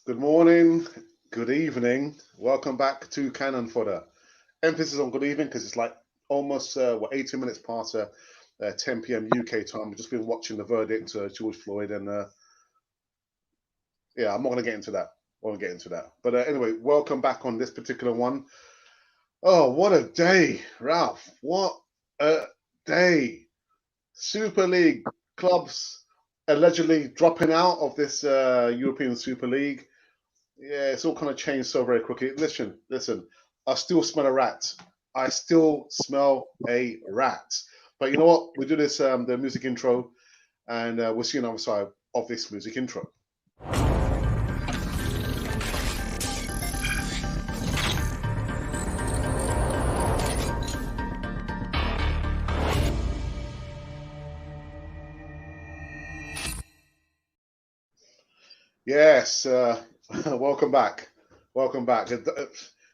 Good morning, good evening. Welcome back to Cannon Fodder. Emphasis on good evening because it's like almost 18 minutes past 10 p.m. UK time. We've just been watching the verdict, George Floyd, and yeah, I'm not going to get into that. I won't get into that. But anyway, welcome back on this particular one. Oh, what a day, Ralph! What a day! Super League clubs allegedly dropping out of this European Super League. Yeah, it's all kind of changed so very quickly. Listen. I still smell a rat. I still smell a rat. But you know what? We do this the music intro, and we'll see you on the other side of this music intro. Yes, welcome back. Welcome back.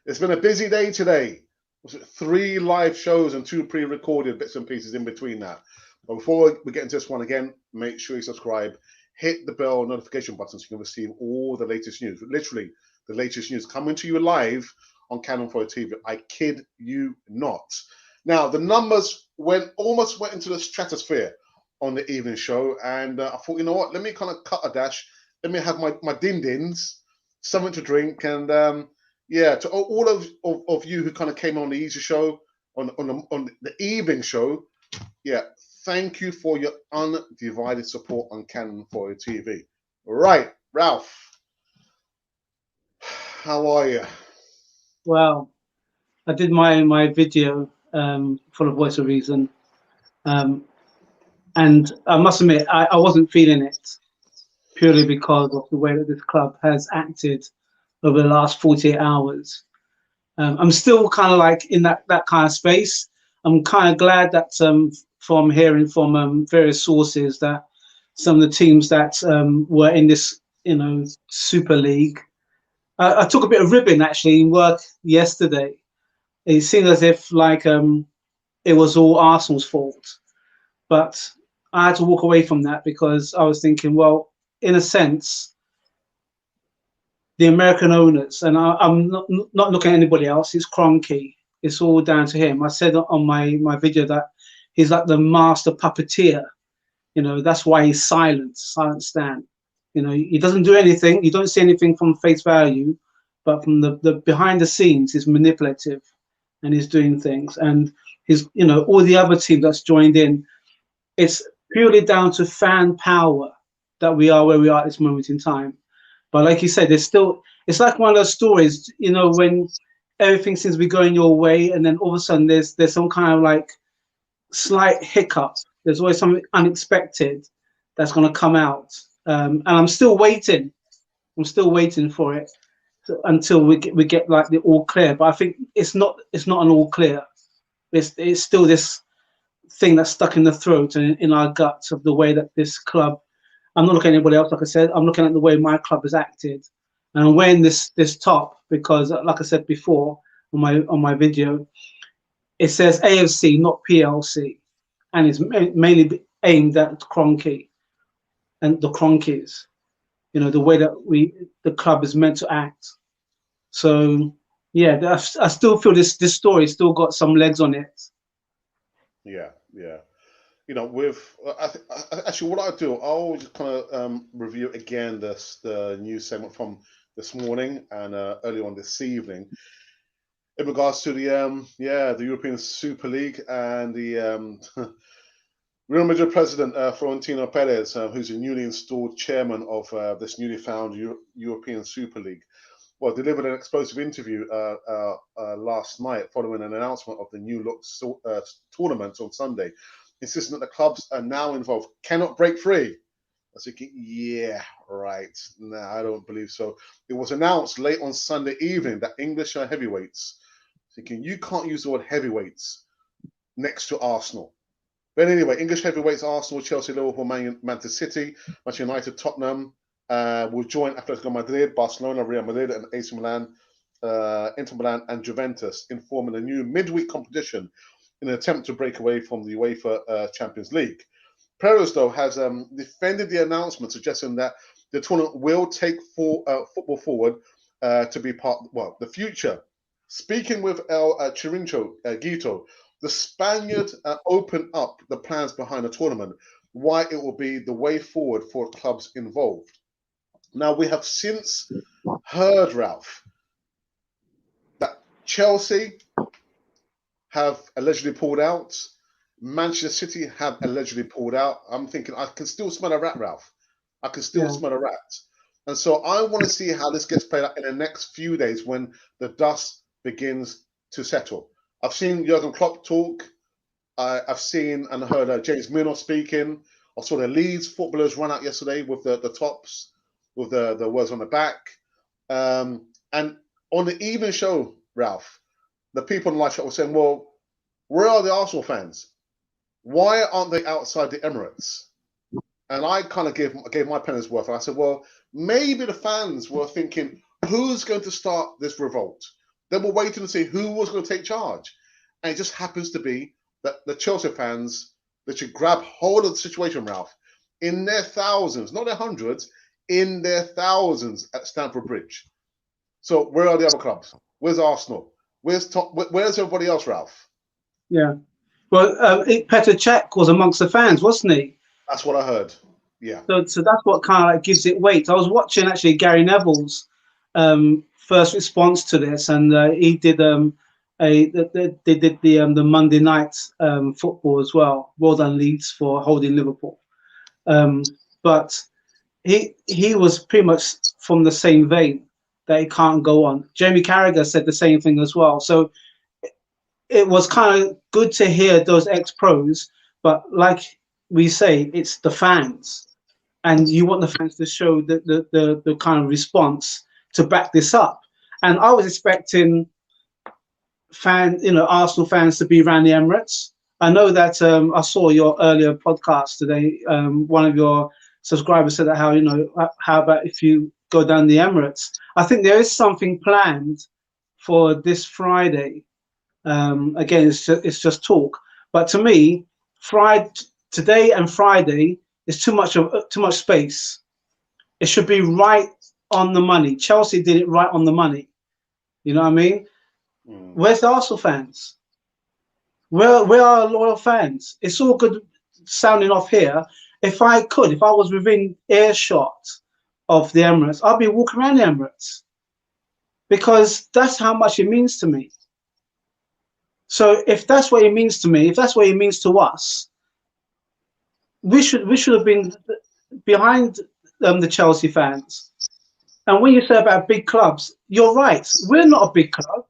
It's been a busy day today. Was it 3 live shows and 2 pre-recorded bits and pieces in between that? But before we get into this one again, make sure you subscribe, hit the bell notification button so you can receive all the latest news. Literally, the latest news coming to you live on Canon Fire TV. I kid you not. Now, the numbers almost went into the stratosphere on the evening show, and I thought, you know what? Let me kind of cut a dash. Let me have my din-dins, something to drink, and yeah, to all of you who kind of came on the easy show, on the evening show, yeah, thank you for your undivided support on Canon for TV. Right, Ralph, how are you? Well, I did my video for the Voice of Reason, um, and I must admit I wasn't feeling it purely because of the way that this club has acted over the last 48 hours. I'm still kind of like in that kind of space. I'm kind of glad that from hearing from various sources that some of the teams that were in this Super League. I took a bit of ribbon actually in work yesterday. It seemed as if like it was all Arsenal's fault. But I had to walk away from that because I was thinking, well, in a sense, the American owners, and I'm not looking at anybody else. It's Kroenke. It's all down to him. I said on my video that he's like the master puppeteer. That's why he's silent Stan. He doesn't do anything. You don't see anything from face value, but from the behind the scenes, he's manipulative and he's doing things. And all the other team that's joined in, it's purely down to fan power that we are where we are at this moment in time. But like you said, it's like one of those stories, when everything seems to be going your way, and then all of a sudden there's some kind of like slight hiccup. There's always something unexpected that's going to come out, and I'm still waiting. I'm still waiting for it until we get like the all clear. But I think it's not an all clear. It's still this thing that's stuck in the throat and in our guts of the way that this club. I'm not looking at anybody else. Like I said, I'm looking at the way my club has acted, and I'm wearing this top because, like I said before on my video, it says AFC, not PLC, and it's mainly aimed at Kroenke and the Kroenkes. The way that the club is meant to act. So yeah, I still feel this story still got some legs on it. Yeah, yeah. With actually, what I'll do, I'll just kind of review again the news segment from this morning and early on this evening in regards to the European Super League and the Real Madrid president Florentino Perez, who's a newly installed chairman of this newly found European Super League, well, delivered an explosive interview last night following an announcement of the new look tournament on Sunday, insisting that the clubs are now involved cannot break free. I was thinking, yeah, right. No, I don't believe so. It was announced late on Sunday evening that English heavyweights, thinking you can't use the word heavyweights next to Arsenal. But anyway, English heavyweights, Arsenal, Chelsea, Liverpool, Manchester City, Manchester United, Tottenham will join Atletico Madrid, Barcelona, Real Madrid, and AC Milan, Inter Milan, and Juventus in forming a new midweek competition in an attempt to break away from the UEFA Champions League. Perez, though, has defended the announcement, suggesting that the tournament will take football forward to be part, well, the future. Speaking with El Chirincho Guito, the Spaniard opened up the plans behind the tournament, why it will be the way forward for clubs involved. Now, we have since heard, Ralph, that Chelsea have allegedly pulled out. Manchester City have allegedly pulled out. I'm thinking I can still smell a rat, Ralph. I can still Yeah. smell a rat. And so I want to see how this gets played out in the next few days when the dust begins to settle. I've seen Jurgen Klopp talk. I've seen and heard James Milner speaking. I saw the Leeds footballers run out yesterday with the tops, with the words on the back. And on the evening show, Ralph, the people on the live chat were saying, well, where are the Arsenal fans? Why aren't they outside the Emirates? And I kind of gave my penny's worth. And I said, well, maybe the fans were thinking, who's going to start this revolt? They were waiting to see who was going to take charge. And it just happens to be that the Chelsea fans, that should grab hold of the situation, Ralph, in their thousands, not their hundreds, in their thousands at Stamford Bridge. So where are the other clubs? Where's Arsenal? Where's everybody else, Ralph? Yeah. Well, Petr Cech was amongst the fans, wasn't he? That's what I heard. Yeah. So that's what kind of like gives it weight. I was watching actually Gary Neville's first response to this, and he did they did the Monday night football as well. Well done, Leeds, for holding Liverpool. But he was pretty much from the same vein that it can't go on. Jamie Carragher said the same thing as well. So it was kind of good to hear those ex-pros, but like we say, it's the fans, and you want the fans to show the kind of response to back this up. And I was expecting Arsenal fans to be around the Emirates. I know that I saw your earlier podcast today. One of your subscribers said that how about if you go down the Emirates? I think there is something planned for this Friday. Again, it's just talk. But to me, today and Friday is too much space. It should be right on the money. Chelsea did it right on the money. You know what I mean? Where's the Arsenal fans? Where are loyal fans? It's all good sounding off here. If I was within earshot of the Emirates, I'd be walking around the Emirates because that's how much it means to me. So if that's what it means to me, if that's what it means to us, we should have been behind the Chelsea fans. And when you say about big clubs, you're right. We're not a big club.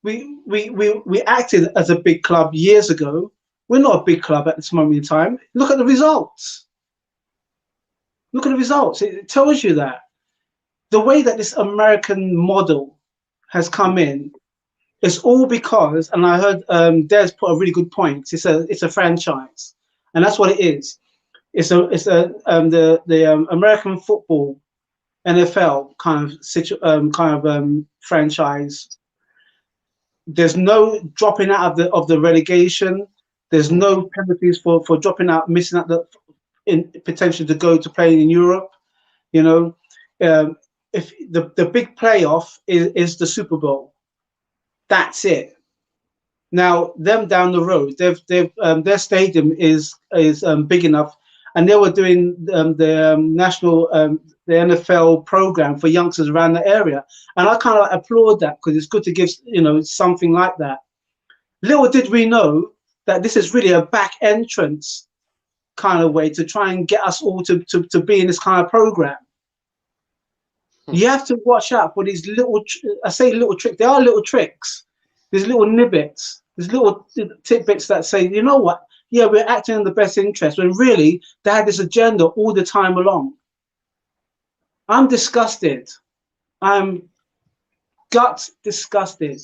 We acted as a big club years ago. We're not a big club at this moment in time. Look at the results. Look at the results. It tells you that the way that this American model has come in is all because, and I heard Des put a really good point. It's a franchise, and that's what it is. It's the American football NFL kind of franchise. There's no dropping out of the relegation. There's no penalties for dropping out, missing out in potential to go to play in Europe. You know, if the big playoff is the Super Bowl, that's it. Now, them down the road, their stadium is big enough, and they were doing the national the NFL program for youngsters around the area, and I kind of applaud that because it's good to give something like that. Little did we know that this is really a back entrance kind of way to try and get us all to be in this kind of program. You have to watch out for these little, I say little tricks, they are little tricks. There's little nibbits, there's little tidbits that say, you know what, yeah, we're acting in the best interest, when really they had this agenda all the time along. I'm disgusted. I'm gut disgusted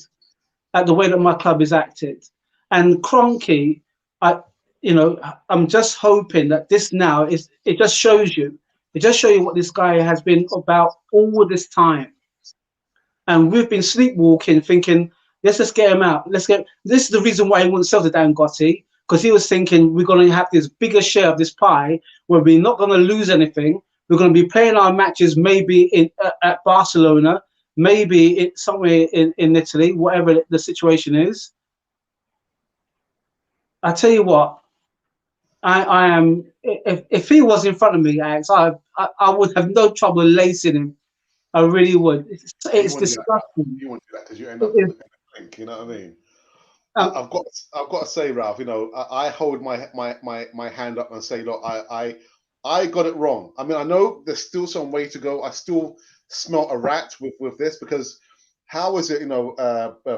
at the way that my club is acted. And Kroenke, I'm just hoping that this now it just shows you what this guy has been about all this time. And we've been sleepwalking, thinking, let's just get him out. This is the reason why he wouldn't sell to Dan Gotti, because he was thinking we're going to have this bigger share of this pie where we're not going to lose anything, We're going to be playing our matches maybe in at Barcelona, maybe somewhere in Italy, whatever the situation is. I tell you what, I am. If he was in front of me, Alex, I would have no trouble lacing him. I really would. You It's wouldn't do that, Ralph. disgusting. You wouldn't do that because you end It up in is, the clink. You know what I mean? um, I've got to say, Ralph. You know, I hold my hand up and say, look, I got it wrong. I mean, I know there's still some way to go. I still smell a rat with this because how is it? You know,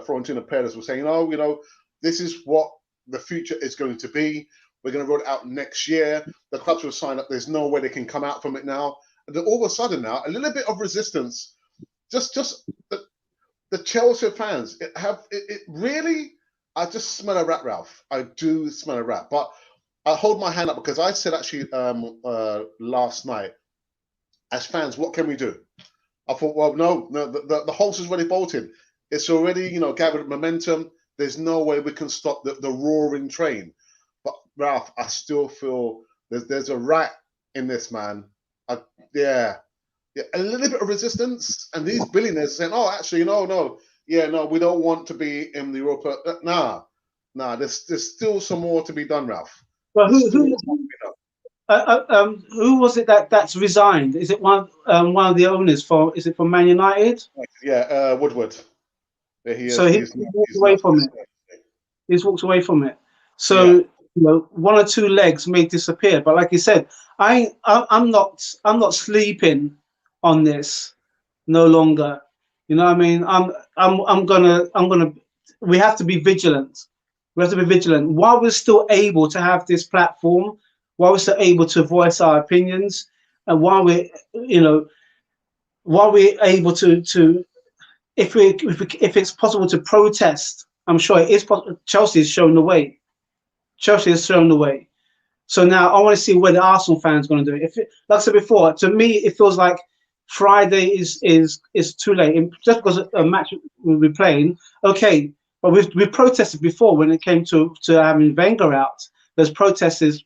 Florentino Perez was saying, oh, you know, this is what the future is going to be. We're going to roll it out next year. The clubs will sign up. There's no way they can come out from it now. And then all of a sudden now, a little bit of resistance. Just the Chelsea fans it really. I just smell a rat, Ralph. I do smell a rat, but I hold my hand up because I said actually last night, as fans, what can we do? I thought, well, no, the horse is already bolted. It's already, you know, gathered momentum. There's no way we can stop the roaring train. But Ralph, I still feel there's a rat in this man. Yeah, yeah, a little bit of resistance, and these billionaires are saying, "Oh, actually, no, yeah, no, we don't want to be in the Europa." Nah, there's still some more to be done, Ralph. well, There's still more to be done. who was it that's resigned? Is it one of the owners for? Is it from Man United? Yeah, Woodward. Yeah, he So is. he walked He's away not. from it. He's walked away from it. So Yeah. you know, one or two legs may disappear, but like you said, I'm not sleeping on this no longer. You know what I mean? I'm gonna. We have to be vigilant. We have to be vigilant while we're still able to have this platform, while we're still able to voice our opinions, and while we're, you know, while we're able to if it's possible to protest. I'm sure it is possible. Chelsea has shown the way. Chelsea has shown the way. So now I want to see where the Arsenal fans going to do it. Like I said before, to me it feels like Friday is too late. Just because a match we'll be playing, okay. But we protested before when it came to having Wenger out. There's protests,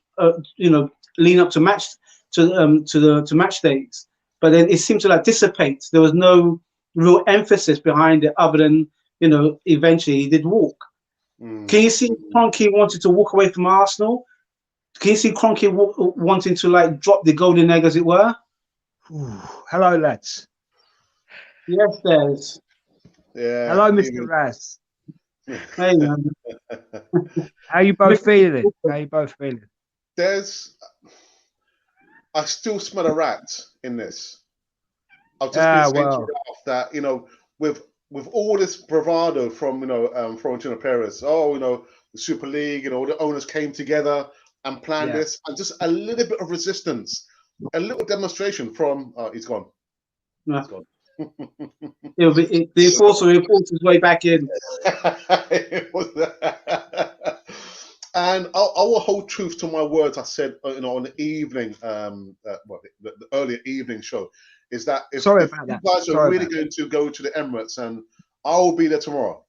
you know, leading up to match days. But then it seemed to like dissipate. There was no real emphasis behind it, other than, you know, eventually he did walk. Mm. Can you see Kroenke wanted to walk away from Arsenal? Can you see Kroenke wanting to like drop the golden egg, as it were? Ooh, hello, lads. Yes, there's. Yeah. Hello, Mr. Raz. Hey, man. How you both feeling? How you both feeling? I still smell a rat in this. I've just been saying to Ralph that, you know, with all this bravado from, you know, Florentino Perez, oh, you know, the Super League, you know, all the owners came together and planned this, and just a little bit of resistance, a little demonstration from. He's gone. No. He's gone. The enforcer will report his way back in. And I will hold truth to my words. I said, you know, on the evening, the earlier evening show, is that if you guys are really going to go to the Emirates, and I will be there tomorrow.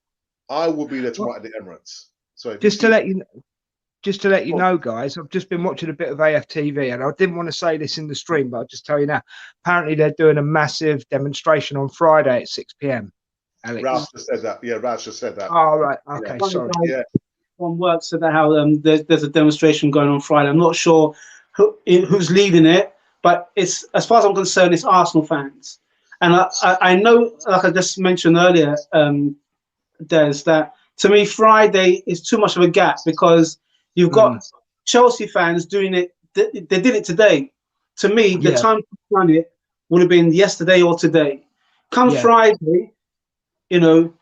I will be there tomorrow at the Emirates. So just to let you know, guys, I've just been watching a bit of AFTV, and I didn't want to say this in the stream, but I'll just tell you now. Apparently, they're doing a massive demonstration on Friday at 6 p.m. Alex. Ralph just said that. Yeah, Ralph just said that. Oh, right. Okay, yeah. sorry. Yeah. One work said that how there's a demonstration going on Friday. I'm not sure who's leading it, but it's, as far as I'm concerned, it's Arsenal fans. And I know, like I just mentioned earlier, Des, that to me Friday is too much of a gap, because you've got Chelsea fans doing it. They did it today. To me, the time to run it would have been yesterday or today. Come Friday, you know,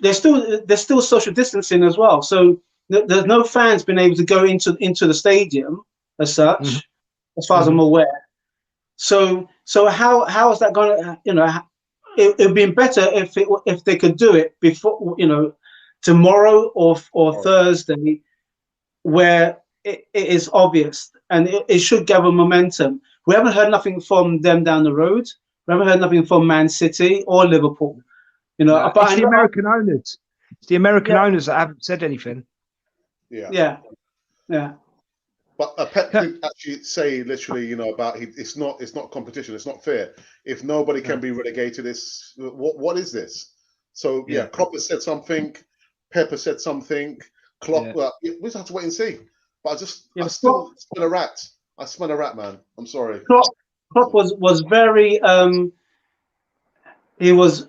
there's still social distancing as well. So there's no fans been able to go into the stadium as such, as far as I'm aware. So how is that going to, you know, it would be better if they could do it before, you know, tomorrow or Thursday, where it is obvious, and it should gather momentum. We haven't heard nothing from them down the road. We haven't heard nothing from Man City or Liverpool. You know, but it's the American owners. It's the American owners that haven't said anything. Yeah. But But Pep did actually say literally, you know, about it's not competition, it's not fair. If nobody can be relegated, it's what is this? So yeah, Klopp has said something, Pep has said something, Klopp. We just have to wait and see. But I still smell a rat. I smell a rat, man. I'm sorry. Klopp was very it was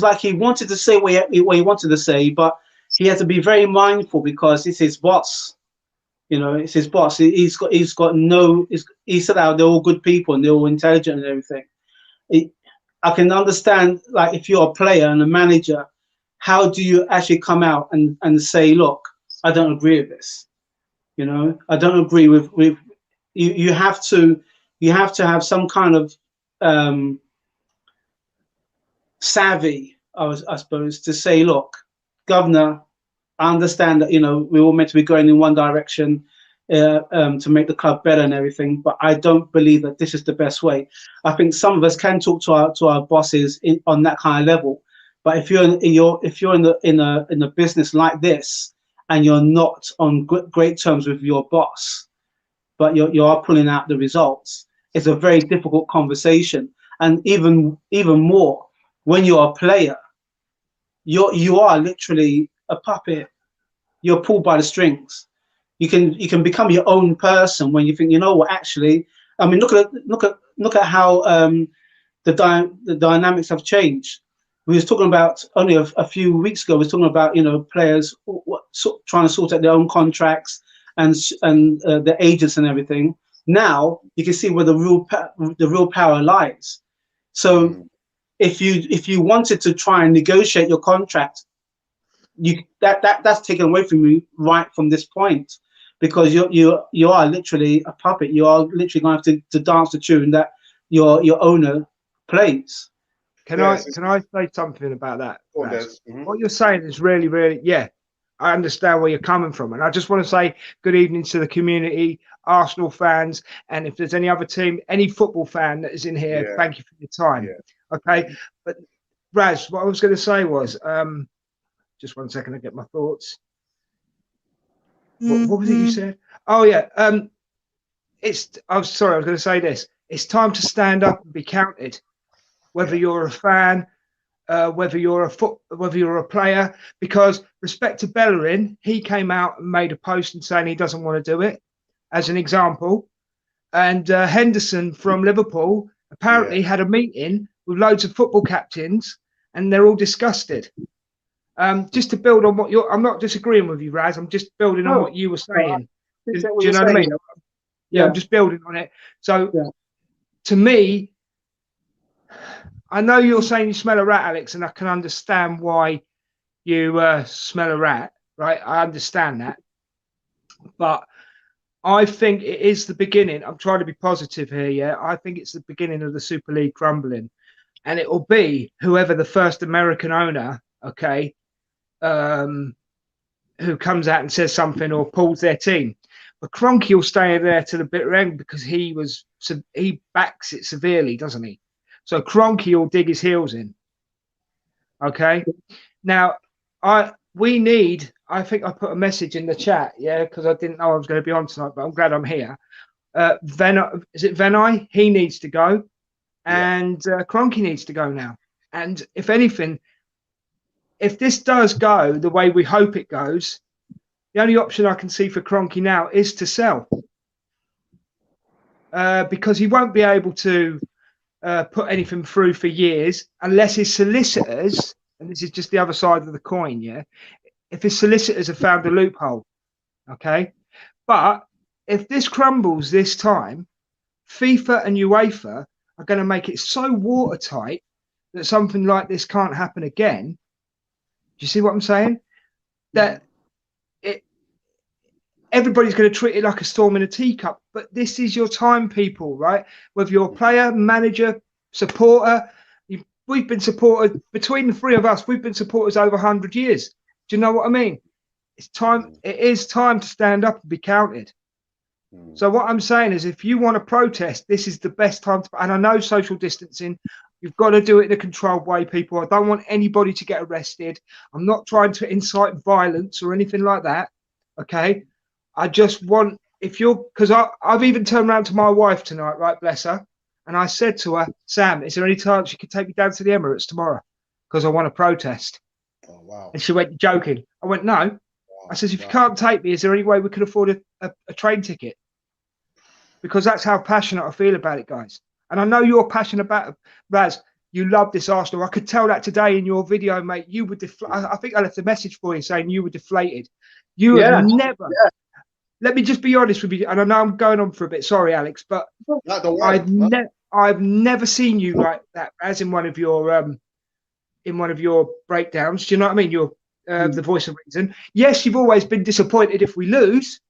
like he wanted to say what he wanted to say, but he had to be very mindful because it's his boss. You know, it's his boss. He's got no. He said out they're all good people and they're all intelligent and everything. I can understand, like, if you're a player and a manager, how do you actually come out and say, look, I don't agree with this. You know, I don't agree with you. You have to have some kind of savvy, I suppose, to say, look, governor, I understand that, you know, we're all meant to be going in one direction to make the club better and everything, but I don't believe that this is the best way. I think some of us can talk to our bosses on that kind of level, but if you're in a business like this and you're not on great terms with your boss, but you are pulling out the results, it's a very difficult conversation. And even more, when you're a player, you are literally a puppet. You're pulled by the strings. You can become your own person when you think, you know what, actually, I mean, look at how the dynamics have changed. We was talking about only a few weeks ago. We was talking about, you know, players trying to sort out their own contracts and their agents and everything. Now you can see where the real power lies. So if you wanted to try and negotiate your contract, that's taken away from you right from this point, because you are literally a puppet. You are literally going to have to dance the tune that your owner plays. Can I say something about that, Raz? What you're saying is really, really, I understand where you're coming from, and I just want to say good evening to the community, Arsenal fans, and if there's any other team, any football fan that is in here, thank you for your time. Okay, but Raz, what I was going to say was, just 1 second, I get my thoughts. What was it you said? Oh yeah, I'm sorry, I was going to say this. It's time to stand up and be counted. Whether you're a fan, whether you're a player, because respect to Bellerin, he came out and made a post and saying he doesn't want to do it, as an example. And Henderson from Liverpool apparently had a meeting with loads of football captains, and they're all disgusted. Just to build on what I'm not disagreeing with you, Raz. I'm just building on what you were saying. Do you know what I mean? Yeah, I'm just building on it. So, to me, I know you're saying you smell a rat, Alex, and I can understand why you smell a rat, right? I understand that. But I think it is the beginning. I'm trying to be positive here, yeah? I think it's the beginning of the Super League crumbling. And it will be whoever the first American owner, okay, who comes out and says something or pulls their team. But Kroenke will stay there to the bitter end because he backs it severely, doesn't he? So Kroenke will dig his heels in. Okay. Now, I think I put a message in the chat, because I didn't know I was going to be on tonight, but I'm glad I'm here. Is it Venai? He needs to go, and Kroenke needs to go now. And if anything, if this does go the way we hope it goes, the only option I can see for Kroenke now is to sell, because he won't be able to put anything through for years unless his solicitors, and this is just the other side of the coin, if his solicitors have found a loophole, okay? But if this crumbles this time, FIFA and UEFA are going to make it so watertight that something like this can't happen again. Do you see what I'm saying? That everybody's going to treat it like a storm in a teacup, but this is your time, people, right? Whether you're a player, manager, supporter, we've been supported, between the three of us, we've been supporters over 100 years. Do you know what I mean? It's time. It is time to stand up and be counted. So what I'm saying is, if you want to protest, this is the best time to, and I know social distancing, you've got to do it in a controlled way, people. I don't want anybody to get arrested. I'm not trying to incite violence or anything like that. Okay. I just want, if you're, because I've even turned around to my wife tonight, right, bless her, and I said to her, Sam, is there any chance you could take me down to the Emirates tomorrow? Because I want to protest. Oh, wow. And she went, joking. I went, no. Wow. I says, if you can't take me, is there any way we could afford a train ticket? Because that's how passionate I feel about it, guys. And I know you're passionate about it. Raz, you love this Arsenal. I could tell that today in your video, mate. You were I think I left a message for you saying you were deflated. You have never. Yeah. Let me just be honest with you, and I know I'm going on for a bit. Sorry, Alex, but No, don't worry. I've never seen you like that, as in one of your breakdowns. Do you know what I mean? You're the voice of reason. Yes, you've always been disappointed if we lose,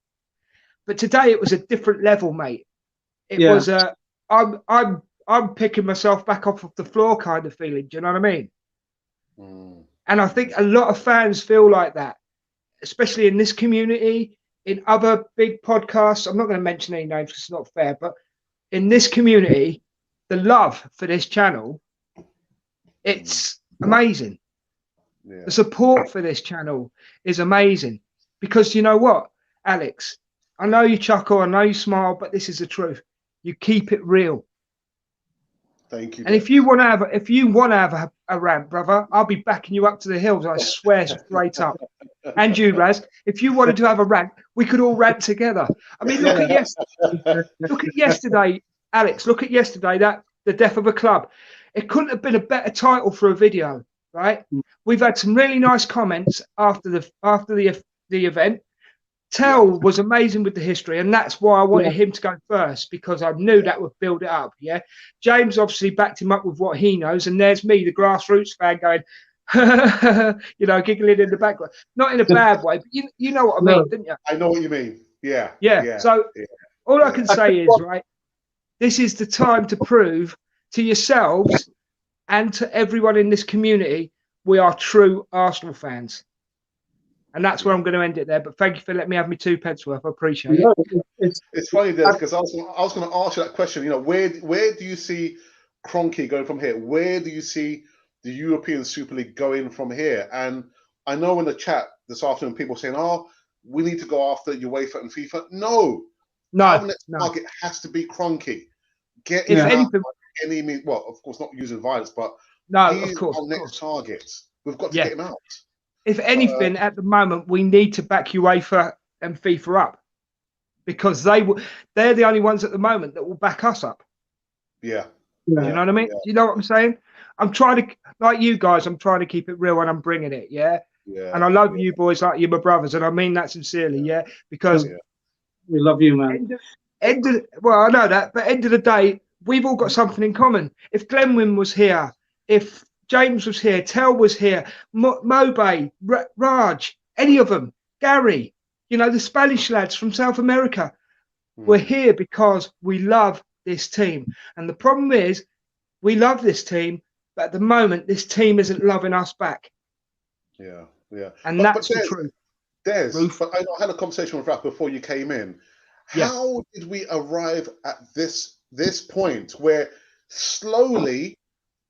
but today it was a different level, mate. It was I'm picking myself back off of the floor kind of feeling. Do you know what I mean? And I think a lot of fans feel like that, especially in this community, in other big podcasts. I'm not going to mention any names because it's not fair, but in this community, the love for this channel, it's amazing. Yeah. The support for this channel is amazing because you know what, Alex, I know you chuckle, I know you smile, but this is the truth. You keep it real. Thank you. And if you want to have a rant, brother, I'll be backing you up to the hills. I swear straight up. And you, Raz, if you wanted to have a rant, we could all rant together. I mean, look at yesterday, Alex. Look at yesterday. That the death of a club. It couldn't have been a better title for a video, right? We've had some really nice comments after the event. Tell was amazing with the history, and that's why I wanted him to go first, because I knew that would build it up. Yeah, James obviously backed him up with what he knows, and there's me, the grassroots fan, going, you know, giggling in the background, not in a bad way, but you know what I mean, didn't you? I know what you mean. Yeah. So all I can say is, right, this is the time to prove to yourselves and to everyone in this community we are true Arsenal fans. And that's where I'm going to end it there. But thank you for letting me have me 2 pence worth. I appreciate it. It's funny, Des, because I was going to ask you that question. You know, where do you see Kroenke going from here? Where do you see the European Super League going from here? And I know in the chat this afternoon, people saying, "Oh, we need to go after UEFA and FIFA." No. Our next target has to be Kroenke. Get him out by any means. Well, of course, not using violence, but he's our next target. We've got to get him out. If anything, at the moment, we need to back UEFA and FIFA up, because they're the only ones at the moment that will back us up. Yeah. You know what I mean? You know what I'm saying? I'm trying to, like you guys, I'm trying to keep it real and I'm bringing it. Yeah. And I love you boys like you're my brothers, and I mean that sincerely. Yeah. Because we love you, man. Well, I know that, but end of the day, we've all got something in common. If Glenwyn was here, if James was here, Tel was here, Mobay, Raj, any of them, Gary, you know, the Spanish lads from South America. We're here because we love this team. And the problem is, we love this team, but at the moment, this team isn't loving us back. Yeah. And that's the truth. Des, but I had a conversation with Ralph before you came in. How did we arrive at this point where slowly,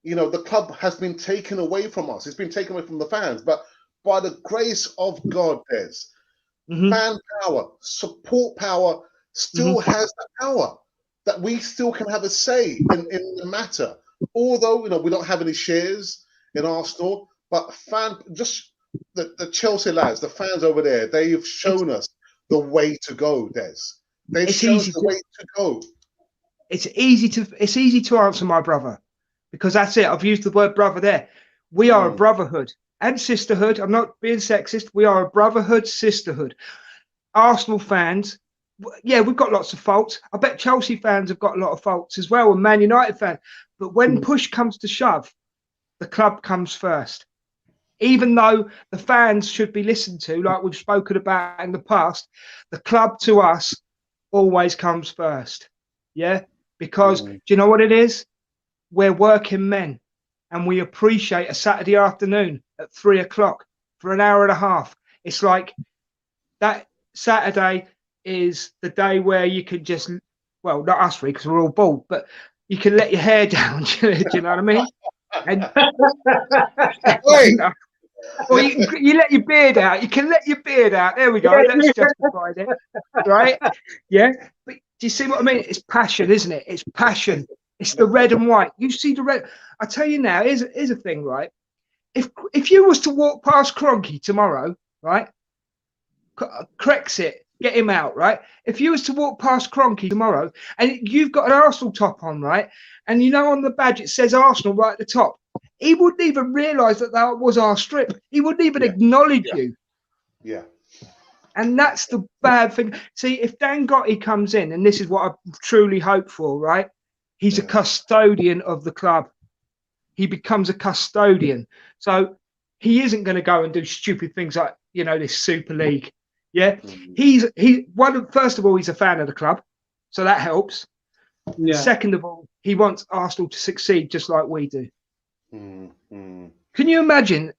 you know, the club has been taken away from us? It's been taken away from the fans, but by the grace of God, Des, fan power, support power still has that power, that we still can have a say in the matter. Although, you know, we don't have any shares in Arsenal, but the Chelsea lads, the fans over there, they've shown us the way to go, Des. They've shown us the way to go. It's easy to answer, my brother, because that's it. I've used the word brother there. We are a brotherhood and sisterhood. I'm not being sexist. We are a brotherhood, sisterhood. Arsenal fans, we've got lots of faults. I bet Chelsea fans have got a lot of faults as well, and Man United fans. But when push comes to shove, the club comes first. Even though the fans should be listened to, like we've spoken about in the past, the club to us always comes first. Yeah? Because do you know what it is? We're working men, and we appreciate a Saturday afternoon at 3 o'clock for an hour and a half. It's like that Saturday is the day where you can just, well, not us three because we're all bald, but you can let your hair down. Do you know what I mean? And, Wait, Or you let your beard out. You can let your beard out. There we go. That's justified it, right? Yeah. But do you see what I mean? It's passion, isn't it? It's passion. It's the red and white. You see the red. I tell you now. Here's a thing, right? If you was to walk past Cronky tomorrow, right? Corrects it. Get him out, right? If you was to walk past Cronky tomorrow and you've got an Arsenal top on, right? And you know on the badge it says Arsenal right at the top. He wouldn't even realise that was our strip. He wouldn't even acknowledge you. Yeah. And that's the bad thing. See, if Dan Gotti comes in, and this is what I truly hope for, right? He's a custodian of the club. He becomes a custodian. So he isn't going to go and do stupid things like, this Super League. Yeah. First of all, he's a fan of the club. So that helps. Yeah. Second of all, he wants Arsenal to succeed just like we do. Can you imagine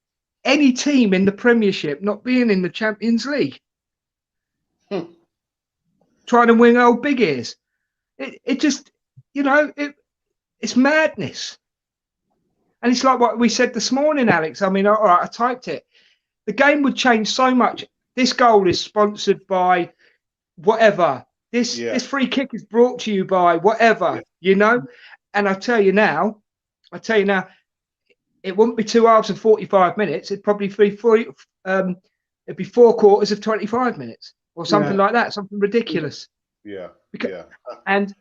any team in the Premiership not being in the Champions League? Trying to win old big ears. It just, it's madness. And it's like what we said this morning, Alex. I mean, all right, I typed it. The game would change so much. This goal is sponsored by whatever. This free kick is brought to you by whatever, And I tell you now, it wouldn't be 2 hours and 45 minutes. It'd probably be it'd be 4 quarters of 25 minutes or something like that. Something ridiculous. Yeah. And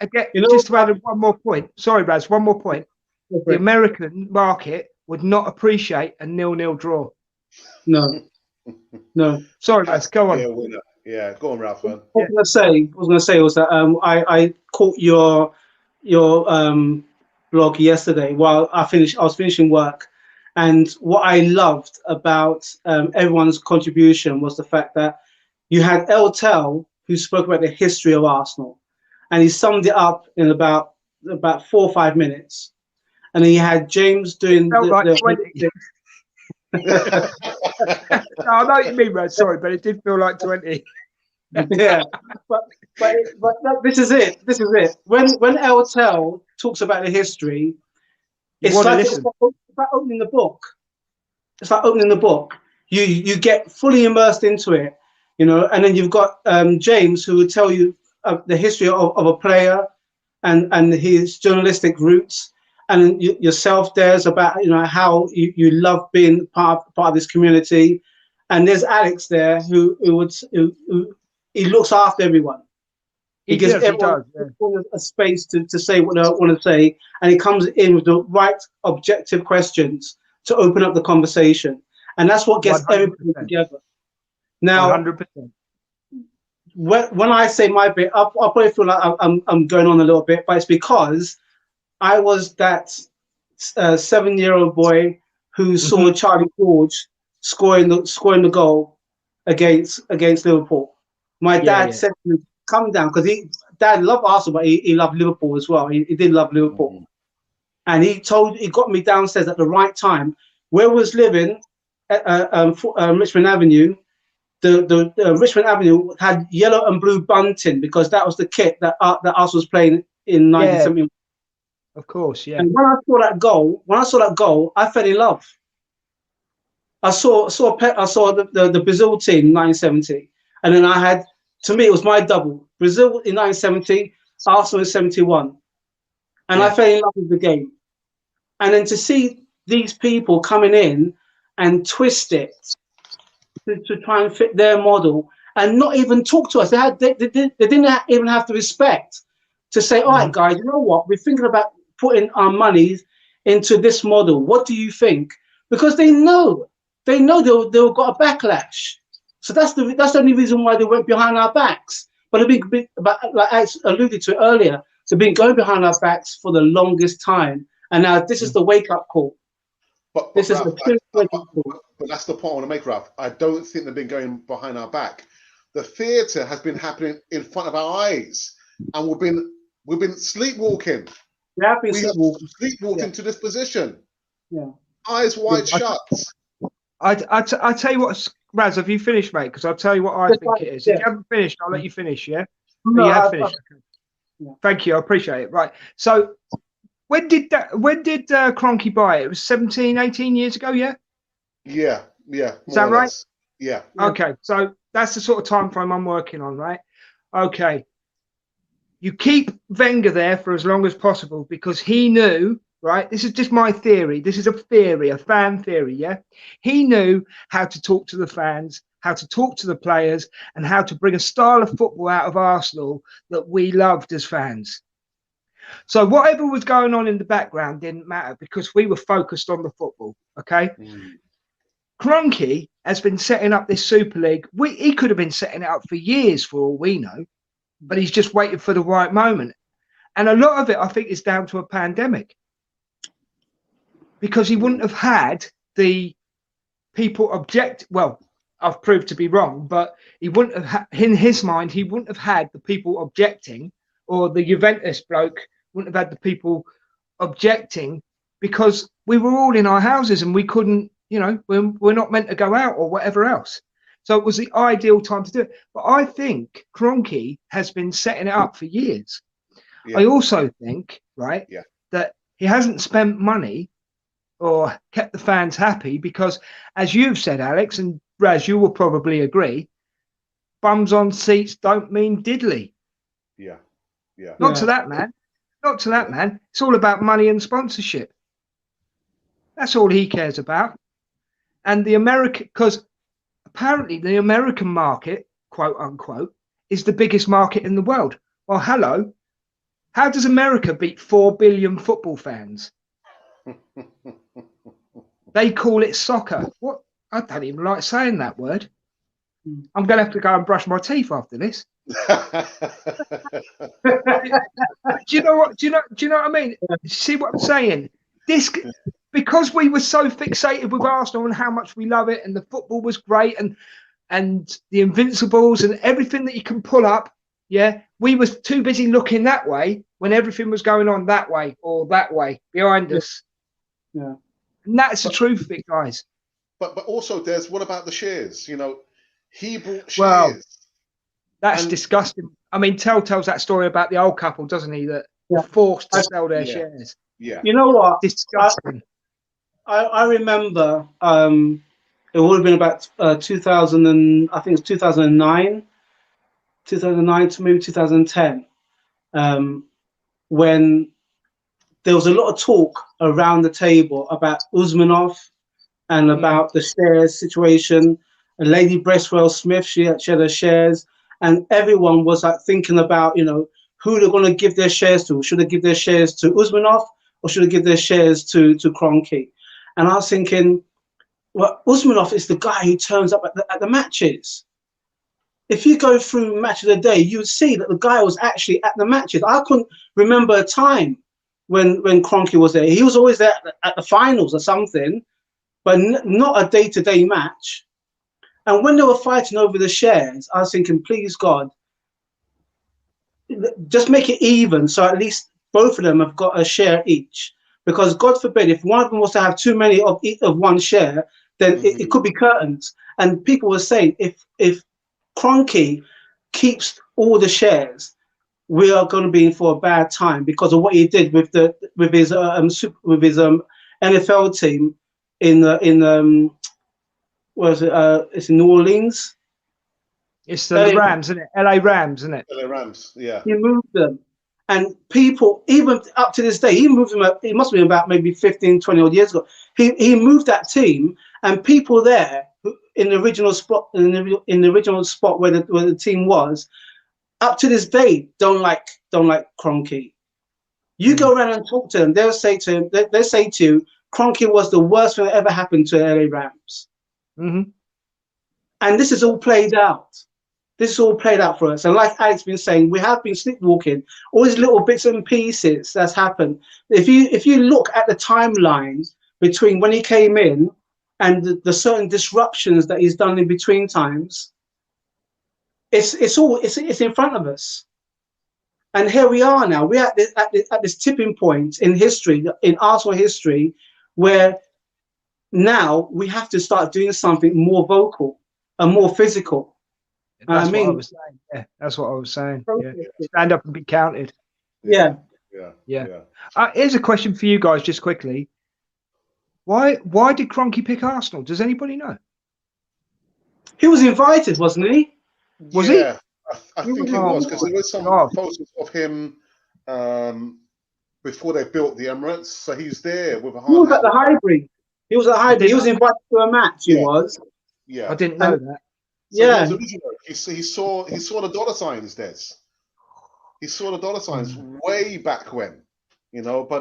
again, just to add one more point. Sorry, Raz, one more point. The American market would not appreciate a 0-0 draw. No. Sorry, Raz, go on. Yeah, go on, Ralph. What I was going to say was that I caught your blog yesterday while I was finishing work, and what I loved about everyone's contribution was the fact that you had El Tel, who spoke about the history of Arsenal, and he summed it up in about 4 or 5 minutes, and then you had James doing no, I know what you mean, Raz. Sorry, but it did feel like 20. Yeah, but this is it. When El Tel talks about the history, it's like opening the book. It's like opening the book. You get fully immersed into it, and then you've got James, who will tell you the history of a player and his journalistic roots, and yourself. There's about how you love being part of this community, and there's Alex there who he looks after everyone. He gives everyone a space to say what they want to say, and he comes in with the right objective questions to open up the conversation, and that's what gets 100%. Everybody together. Now, 100%. When I say my bit, I'll probably feel like I'm going on a little bit, but it's because I was that 7-year-old boy who saw Charlie George scoring the goal against Liverpool. My dad said to me, "Come down," because Dad loved Arsenal, but he loved Liverpool as well. He did love Liverpool, and he got me downstairs at the right time. Where I was living at Richmond Avenue, the Richmond Avenue had yellow and blue bunting because that was the kit that Arsenal was playing in 1971. Of course, yeah. And when I saw that goal, I fell in love. I saw the Brazil team in 1970. And then to me, it was my double. Brazil in 1970, Arsenal in 71. And I fell in love with the game. And then to see these people coming in and twist it to try and fit their model and not even talk to us. They didn't even have the respect to say, all right, guys, you know what? We're thinking about putting our money into this model. What do you think? Because they know they've got a backlash. So that's the only reason why they went behind our backs. But like I alluded to earlier, they've been going behind our backs for the longest time, and now this is the wake-up call. But that's the point I want to make, Ralph. I don't think they've been going behind our back. The theatre has been happening in front of our eyes, and we've been sleepwalking. We have been sleepwalking to this position. Yeah, eyes wide shut. I tell you what, Raz, have you finished, mate? Because I'll tell you what I think it is. If you haven't finished, I'll let you finish, yeah? No, you have finished. Thank you, I appreciate it. Right. So when did Cronky buy it? It was 17, 18 years ago, yeah? Yeah, yeah, Is more that or right? less. Yeah. Okay, so that's the sort of time frame I'm working on, right? Okay, you keep Wenger there for as long as possible because he knew, right? This is just my theory. This is a theory, a fan theory, yeah? He knew how to talk to the fans, how to talk to the players, and how to bring a style of football out of Arsenal that we loved as fans. So whatever was going on in the background didn't matter because we were focused on the football, okay? Mm. Kroenke has been setting up this Super League. He could have been setting it up for years for all we know, but he's just waited for the right moment. And a lot of it, I think, is down to a pandemic because he wouldn't have had the people object. Well, I've proved to be wrong, but he wouldn't have, in his mind, he wouldn't have had the people objecting, or the Juventus bloke wouldn't have had the people objecting because we were all in our houses and we couldn't, you know, we're not meant to go out or whatever else. So it was the ideal time to do it. But I think Kroenke has been setting it up for years. Yeah. I also think, right, Yeah. that he hasn't spent money or kept the fans happy because, as you've said, Alex, and Raz, you will probably agree, bums on seats don't mean diddly. Yeah. Yeah. Not to that man. Not to that man. It's all about money and sponsorship. That's all he cares about. And the American, because apparently the American market, quote unquote, is the biggest market in the world. Well, hello. How does America beat 4 billion football fans? They call it soccer. What? I don't even like saying that word. I'm going to have to go and brush my teeth after this. Do you know what? Do you know what I mean? See what I'm saying? This, because we were so fixated with Arsenal and how much we love it, and the football was great, and the Invincibles and everything that you can pull up. Yeah, we were too busy looking that way when everything was going on that way or that way behind us. Yeah. And that's the truth of it, guys. But also, there's what about the shares? You know, he bought Well, shares. that's And disgusting. I mean, Tell tells that story about the old couple, doesn't he? That were forced to sell their shares. Yeah. You know what? Disgusting. I remember it would have been about 2000 and I think it's 2009 to maybe 2010 when there was a lot of talk around the table about Usmanov and about the shares situation. And Lady Bresswell Smith, she had her shares, and everyone was like thinking about, you know, who they're going to give their shares to. Should they give their shares to Usmanov or should they give their shares to Kroenke? And I was thinking, well, Usmanov is the guy who turns up at the matches. If you go through Match of the Day, you would see that the guy was actually at the matches. I couldn't remember a time when Kroenke was there. He was always there at the finals or something, but not a day-to-day match. And when they were fighting over the shares, I was thinking, please God, just make it even, so at least both of them have got a share each. Because God forbid, if one of them was to have too many of one share, then it could be curtains. And people were saying, if Kroenke keeps all the shares, we are going to be in for a bad time because of what he did with his NFL team in was it? It's in New Orleans. It's the Rams, isn't it? LA Rams, isn't it? LA Rams, yeah. He moved them. And people, even up to this day, he moved them. It must have been about maybe 15, 20 odd years ago. He moved that team, and people there in the original spot, in the original spot where the team was, up to this day, don't like Kroenke. You go around and talk to them, they'll say to you, Kroenke was the worst thing that ever happened to LA Rams. And this is all played out. This is all played out for us. And like Alex been saying, we have been sleepwalking. All these little bits and pieces that's happened. If you look at the timeline between when he came in and the certain disruptions that he's done in between times, it's in front of us. And here we are now. We're at this tipping point in history, in Arsenal history, where now we have to start doing something more vocal and more physical. That's what I was saying. Yeah, that's what I was saying. Yeah. Stand up and be counted. Yeah. Here's a question for you guys, just quickly. Why did Kroenke pick Arsenal? Does anybody know? He was invited, wasn't he? Was he? Yeah, I He think was he Oh was invited. because my there was some God. photos of him before they built the Emirates. So he's there with a He hard was at hat. the Highbury. He was at I Highbury. He didn't was invited to a match. He Yeah, was. yeah. I didn't know And that. So he yeah, was a visionary. He saw the dollar signs, Des. He saw the dollar signs way back when, But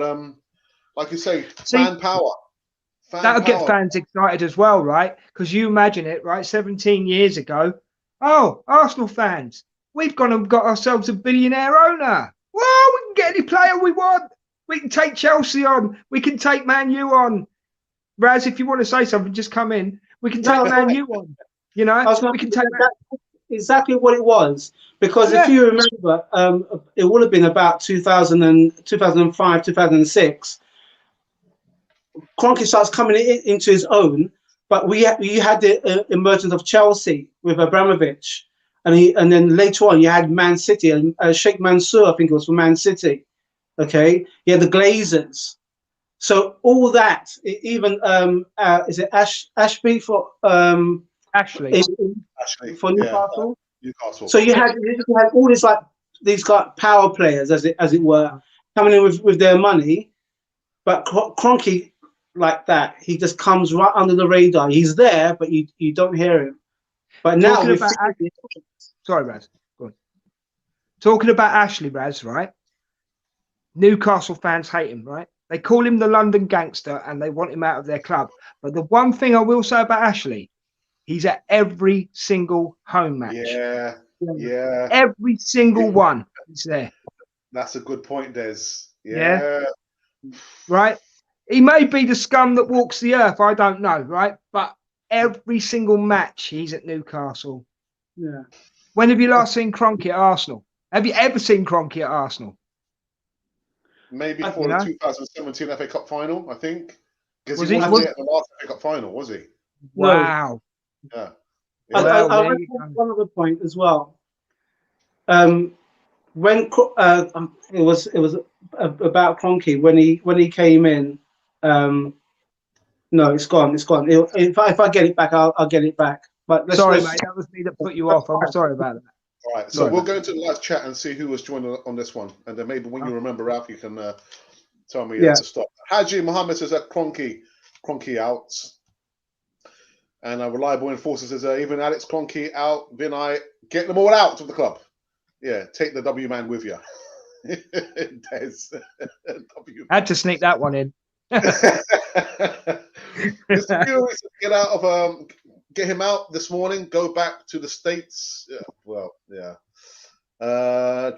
like you say, See, fan that'll get power. fans excited as well, right? Because you imagine it, right? 17 years ago, oh, Arsenal fans, we've gone and got ourselves a billionaire owner. Well, we can get any player we want. We can take Chelsea on. We can take Man U on. Raz, if you want to say something, just come in. We can take no, Man U on. You know, I was going we to can say take Man. that's exactly what it was. Because if Yeah, you remember, it would have been about 2005, 2006. Kroenke starts coming into his own, but you had the emergence of Chelsea with Abramovich, and then later on you had Man City and Sheikh Mansour, I think it was for Man City. Okay, you had the Glazers. So all that, even is it Ashby actually. Actually, for yeah, Newcastle? Newcastle. So you had all these these power players, as it were, coming in with their money. But Kroenke, like that, he just comes right under the radar. He's there, but you don't hear him. But now Talking we've about, seen it. sorry, Raz. Go on. Talking about Ashley, Raz, right? Newcastle fans hate him, right? They call him the London gangster and they want him out of their club. But the one thing I will say about Ashley, he's at every single home match. Yeah, yeah. Every single one is there. That's a good point, Des. Yeah. Yeah, Right? He may be the scum that walks the earth. I don't know, right? But every single match he's at Newcastle. Yeah. When have you last seen Kroenke at Arsenal? Have you ever seen Kroenke at Arsenal? maybe You for the know? 2017 FA Cup final, I think, because he Was he? wasn't Was there at the last FA Cup final, was he? No. wow. Yeah, I, yeah. I, Well, I there want you to go. make one other point as well. When it was about Kroenke when he came in. No, it's gone. It's gone. If I get it back, I'll get it back. But Sorry, let's mate. That was me that put you off. I'm sorry about that. All right, so Sorry we'll about go into the live chat and see who was joining on this one, and then maybe when you remember, Ralph, you can tell me yeah. to stop. Haji Mohammed says that Kroenke out, and a reliable enforcer says even Alex Kroenke out. Vinay, get them all out of the club. Yeah, take the W man with you. Des. W. Had to sneak that one in. Mr. Fury said get out of get him out this morning. Go back to the States. Yeah, well, yeah.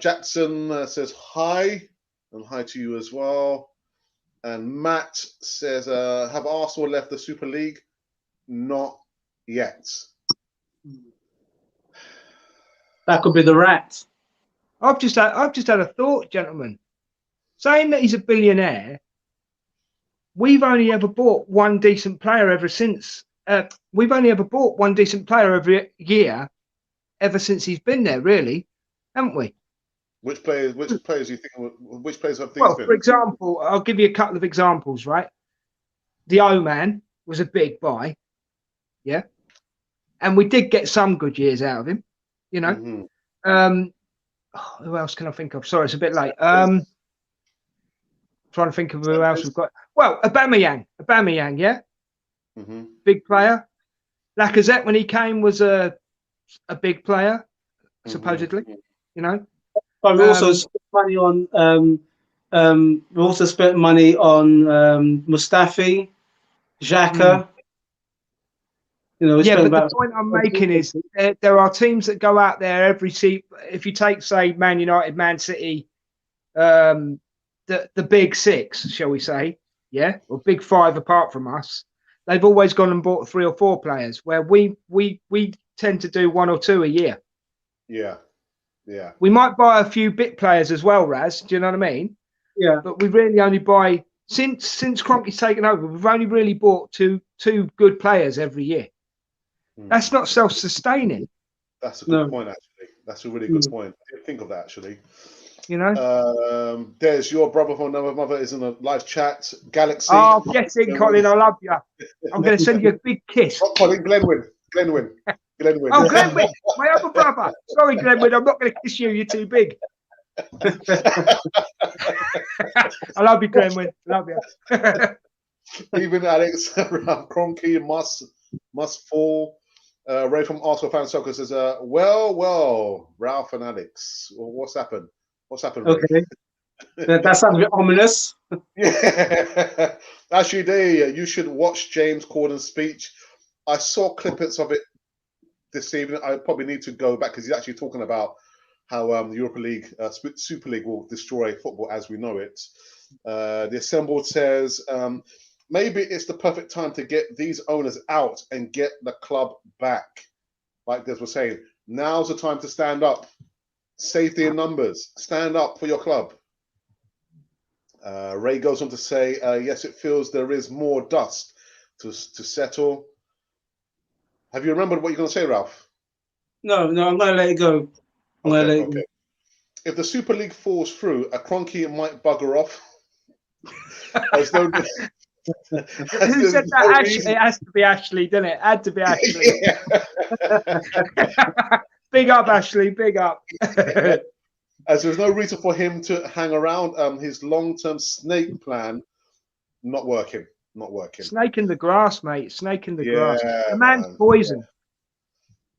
Jackson says hi, and hi to you as well. And Matt says, have Arsenal left the Super League? Not yet. That could be the rat. I've just had a thought, gentlemen. Saying that he's a billionaire, we've only ever bought one decent player ever since. We've only ever bought one decent player every year ever since he's been there, really, haven't we? Which players do you think? Which players have these Well, been? for example, I'll give you a couple of examples, right? The O-Man was a big buy, yeah, and we did get some good years out of him, you know. Mm-hmm. Who else can I think of? Sorry, it's a bit late. Trying to think of who else we've got. Well, Aubameyang, yeah, big player. Lacazette when he came was a big player, supposedly, you know. But we also spent money on we also spent money on Mustafi, Xhaka. You know, we Yeah, spent but the about. point I'm making is there are teams that go out there every season. If you take, say, Man United, Man City, the big six, shall we say, yeah, or big five apart from us, they've always gone and bought 3 or 4 players, where we tend to do 1 or 2 a year. Yeah, yeah. We might buy a few bit players as well, Raz. Do you know what I mean? Yeah. But we really only buy since Kroenke's taken over. We've only really bought two good players every year. That's not self-sustaining. That's a good point, actually. That's a really good point. I didn't think of that, actually. You know. There's your brother from another mother is in a live chat. Galaxy. Oh, get in, Colin. I love you. I'm going to send you a big kiss. Not Colin, Glenwyn. Glenwyn. Glenwyn. Oh, Glenwyn, my other brother. Sorry, Glenwyn, I'm not going to kiss you. You're too big. I love you, Glenwyn. Love you. Even Alex Cronky must fall. Ray from Arsenal Fan Soccer says, well, Ralph and Alex, what's happened? What's happened, Ray? Okay. That sounds a bit ominous. Yeah. Actually, you should watch James Corden's speech. I saw clippets of it this evening. I probably need to go back because he's actually talking about how the Europa League, Super League will destroy football as we know it. The Assembled says, maybe it's the perfect time to get these owners out and get the club back. Like Des was saying, now's the time to stand up. Safety in numbers. Stand up for your club. Ray goes on to say, yes, it feels there is more dust to settle. Have you remembered what you're going to say, Ralph? No, I'm going to let it go. Okay. If the Super League falls through, a Cronky might bugger off. Who said that? Ashley? It has to be Ashley, doesn't it? It had to be Ashley. Big up, Ashley. Big up. As there's no reason for him to hang around, his long-term snake plan not working. Snake in the grass, mate. Snake in the grass. The man's man. poison.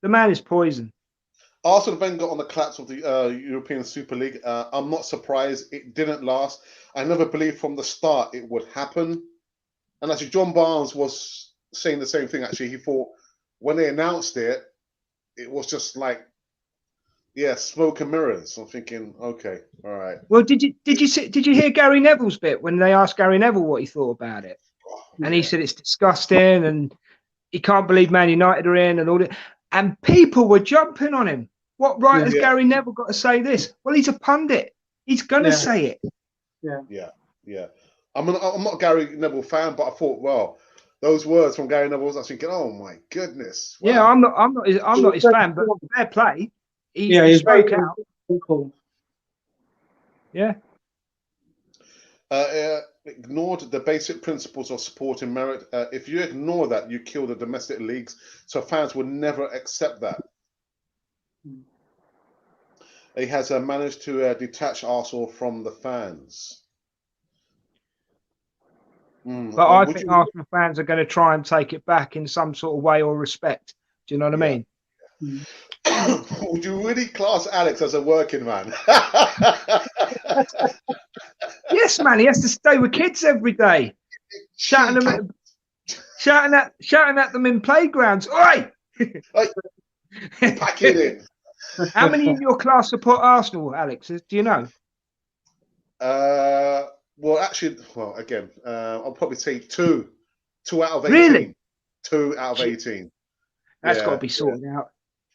The man is poison. Arsene Wenger on the collapse of the European Super League. I'm not surprised. It didn't last. I never believed from the start it would happen. And actually, John Barnes was saying the same thing. Actually, he thought when they announced it, it was just like, yeah, smoke and mirrors. I'm thinking, okay, all right. Well, did you hear Gary Neville's bit when they asked Gary Neville what he thought about it? And he said it's disgusting and he can't believe Man United are in and all that. And people were jumping on him. What right has Gary Neville got to say this? Well, he's a pundit. He's going to say it. Yeah. I'm not a Gary Neville fan, but I thought, well, those words from Gary Neville, I was thinking, oh my goodness. Wow. Yeah, I'm not his fan, but fair play. He spoke out. Cool. Yeah. Ignored the basic principles of sport and merit. If you ignore that, you kill the domestic leagues. So fans would never accept that. He has managed to detach Arsenal from the fans. But I think Arsenal fans are going to try and take it back in some sort of way or respect. Do you know what I mean? Would you really class Alex as a working man? Yes, man. He has to stay with kids every day, shouting at them in playgrounds. Oi! Pack it in. How many in your class support Arsenal, Alex? Do you know? Well, actually, again, I'll probably say two out of 18. Really? 2 out of 18. That's got to be sorted out.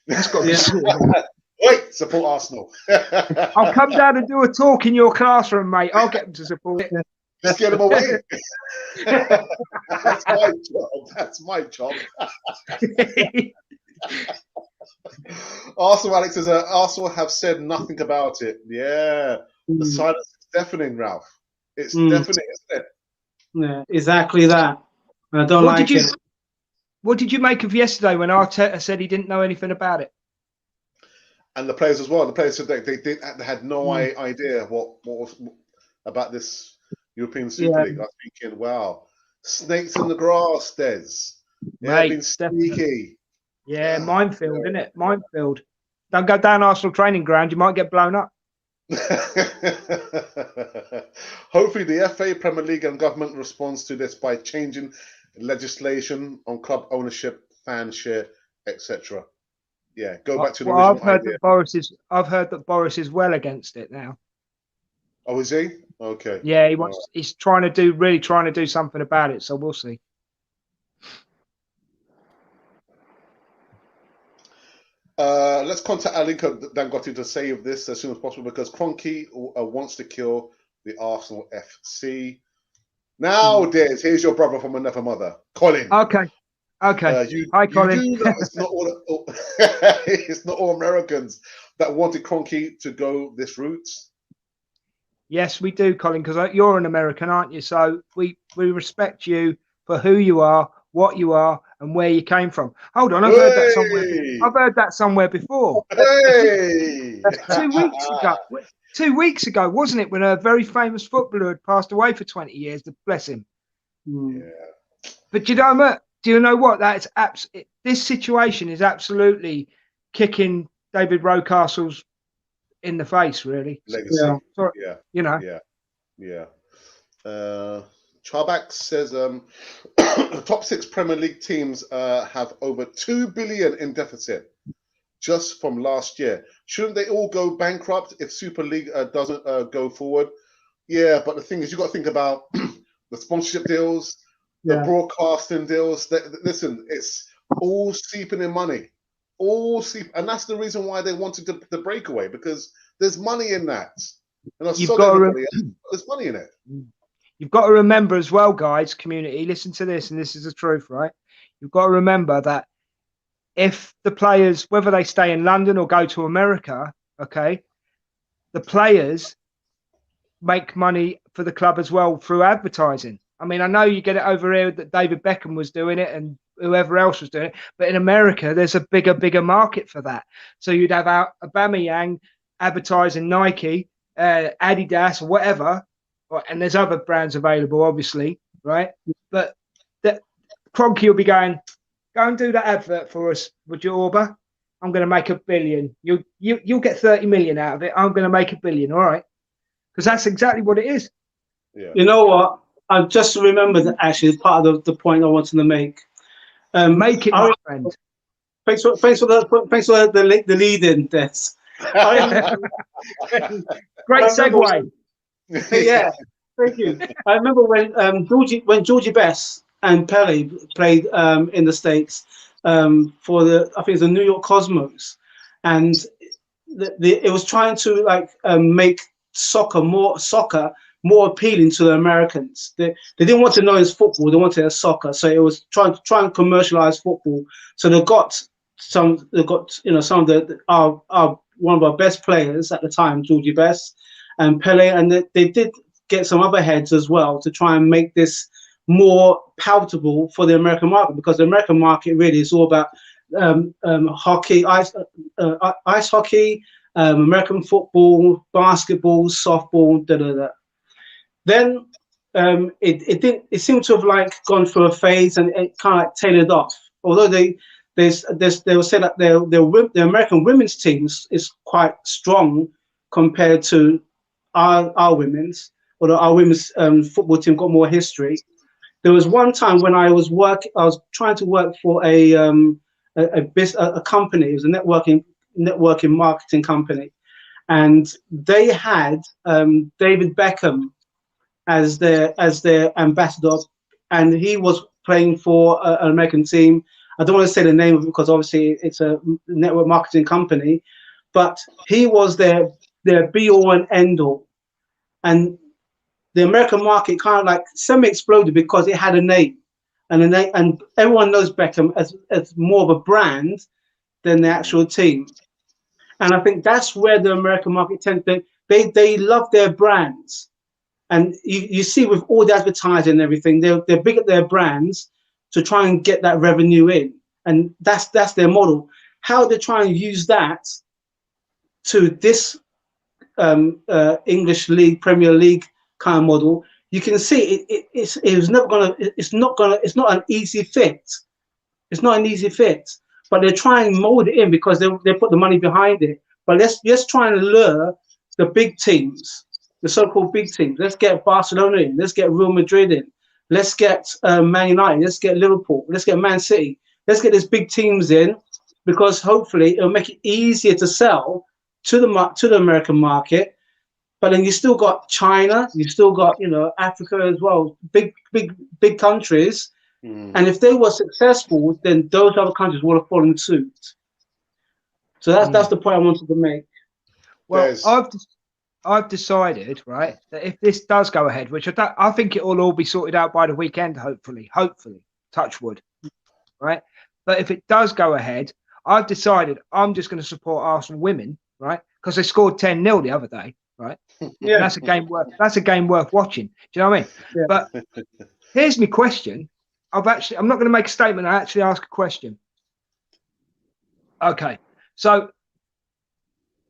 That's got to be sorted out. Wait, support Arsenal. I'll come down and do a talk in your classroom, mate. I'll get them to support it. Just get them away. That's my job. Arsenal, Alex says, Arsenal have said nothing about it. Yeah. The silence is deafening, Ralph. It's deafening, isn't it? Yeah, exactly that. I don't like it. What did you make of yesterday when Arteta said he didn't know anything about it? And the players as well. The players said they had no idea what was about this European Super League. I was thinking, wow, snakes in the grass, Des. Mate, been sneaky. Yeah, minefield, isn't it? Minefield. Don't go down Arsenal training ground. You might get blown up. Hopefully the FA, Premier League and government responds to this by changing legislation on club ownership, fan share, etc. Yeah, go back to the original idea. I've heard that Boris is well against it now. Oh, is he? Okay. Yeah, he's trying to do something about it, so we'll see. Let's contact Alinka Dangote to save this as soon as possible because Cronky wants to kill the Arsenal FC. Now, Des, here's your brother from another mother, Colin. Okay. Hi, Colin. You know it's not all Americans that wanted Cronky to go this route. Yes, we do, Colin, because you're an American, aren't you? So we respect you for who you are, what you are, and where you came from. Hold on, I've heard that somewhere. Hey, I've heard that somewhere before. hey. 2 weeks ago. 2 weeks ago, wasn't it, when a very famous footballer had passed away for 20 years? Bless him. Mm. Yeah, But do you know what? Do you know what? That's this situation is absolutely kicking David Rocastle's in the face, really. Yeah. legacy. So, Yeah, you know, yeah, yeah. Charback says the top six Premier League teams have over 2 billion in deficit just from last year. Shouldn't they all go bankrupt if Super League doesn't go forward? Yeah, but the thing is, you got to think about the sponsorship deals, the Yeah. broadcasting deals. Listen, it's all seeping in money, all seep, and that's the reason why they wanted the breakaway, because there's money in that. And I you've sold got to everybody. There's money in it. you've got to remember as well, guys, community. Listen to this, and this is the truth, right? You've got to remember that if the players, whether they stay in London or go to America, okay, the players make money for the club as well through advertising. I mean, I know you get it over here that David Beckham was doing it and whoever else was doing it, but in America, there's a bigger market for that. So you'd have Aubameyang advertising Nike, Adidas, or whatever, and there's other brands available, obviously, right? But that Kroenke will be go and do that advert for us, would you, Orba? I'm going to make $1 billion. You'll get 30 million out of it. I'm going to make $1 billion, all right? Because that's exactly what it is. Yeah. You know what? I just remembered actually part of the point I wanted to make. Make it, my friend. Thanks for the lead in this. Great segue. Yeah, thank you. I remember when Georgie Best and Pele played in the States for I think it was the New York Cosmos, and it was trying to like make soccer more appealing to the Americans. They didn't want to know it's football; they wanted a soccer. So it was trying and commercialize football. So they got some of our one of our best players at the time, Georgie Best and Pele, and they did get some other heads as well to try and make this more palatable for the American market, because the American market really is all about hockey, ice hockey, American football, basketball, softball, da da da. Then it seemed to have like gone through a phase, and it kind of like tailored off. Although they were said that the American women's teams is quite strong compared to our women's, although our women's football team got more history. There was one time when I was trying to work for a company. It was a networking marketing company, and they had David Beckham as their ambassador, and he was playing for an American team. I don't want to say the name of it because obviously it's a network marketing company, but he was their be all and end all, and the American market kind of like semi-exploded because it had a name, and everyone knows Beckham as more of a brand than the actual team. And I think that's where the American market tends to, they love their brands. And you see with all the advertising and everything, they're big at their brands to try and get that revenue in. And that's their model. How they try and use that to this English League, Premier League kind of model, you can see it's not an easy fit. It's not an easy fit, but they're trying to mold it in because they put the money behind it. But let's try and lure the big teams, the so-called big teams. Let's get Barcelona in. Let's get Real Madrid in. Let's get Man United. Let's get Liverpool. Let's get Man City. Let's get these big teams in, because hopefully it'll make it easier to sell to the American market. But then you still got China, you still got Africa as well, big countries. And if they were successful, then those other countries would have fallen suit. So that's the point I wanted to make. Well, I've decided, right, that if this does go ahead, which I think it will all be sorted out by the weekend, hopefully, touch wood, right? But if it does go ahead, I've decided I'm just going to support Arsenal women, right? Because they scored 10-0 the other day. right? Yeah. And that's a game worth watching. Do you know what I mean? Yeah. But here's my question. I'm not going to make a statement. I actually ask a question. Okay, so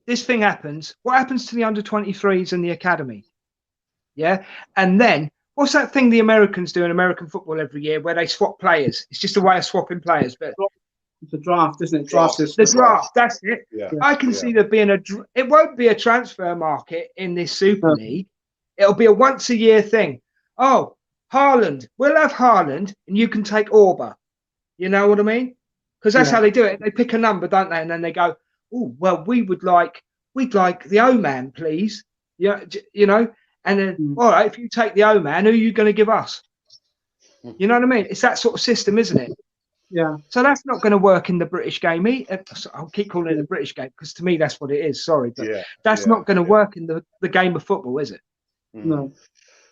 this thing happens. What happens to the under-23s and the academy? Yeah, and then what's that thing the Americans do in American football every year where they swap players? It's just a way of swapping players, but It's a draft, isn't it? Draft. Draft. the draft. That's it. Yeah. I can see there being it won't be a transfer market in this Super No. League. It'll be a once a year thing. Oh, Haaland, we'll have Haaland and you can take Orba. You know what I mean? Because that's how they do it. They pick a number, don't they? And then they go, oh, well, we'd like the O-man, please. Yeah, you know, and then, all right, if you take the O-man, who are you going to give us? You know what I mean? It's that sort of system, isn't it? Yeah. So that's not going to work in the British game. I'll keep calling it the British game because to me that's what it is. Sorry, but that's not going to work in the game of football, is it? No.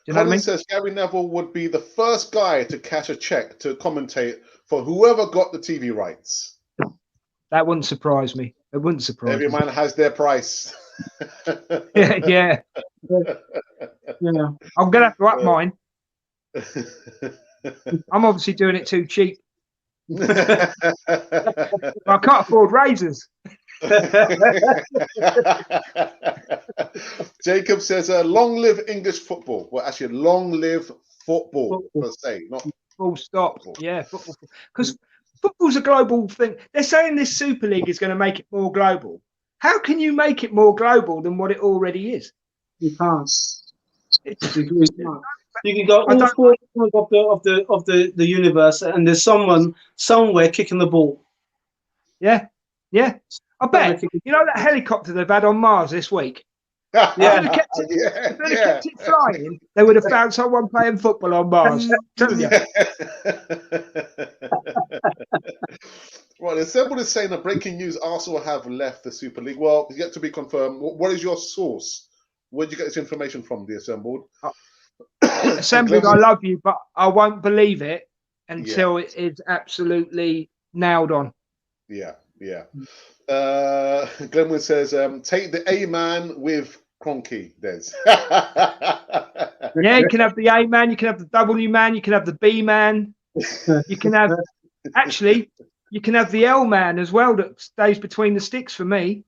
Do you know what I mean? says Gary Neville would be the first guy to cash a check to commentate for whoever got the TV rights. That wouldn't surprise me. It wouldn't surprise Every me. man has their price. Yeah. I'm gonna have to up mine. I'm obviously doing it too cheap. I can't afford razors. Jacob says, long live English football. Well, actually, long live football, per se, not full stop. Yeah, football. Because football's a global thing. They're saying this Super League is going to make it more global. How can you make it more global than what it already is? You can't. You can go all 4 corners of the universe, and there's someone somewhere kicking the ball. Yeah. I bet. You know that helicopter they've had on Mars this week? Yeah. If they'd have kept it flying, they would have found someone playing football on Mars. I'm telling you. Right, Assembled is saying that breaking news: Arsenal have left the Super League. Well, it's yet to be confirmed. What is your source? Where did you get this information from, the Assembled? Assembled, I love you, but I won't believe it until it is absolutely nailed on. Yeah. Glenwood says, take the A-man with Cronky, Des. Yeah, you can have the A-man, you can have the W-man, you can have the B-man. You can have, actually, you can have the L-man as well that stays between the sticks for me.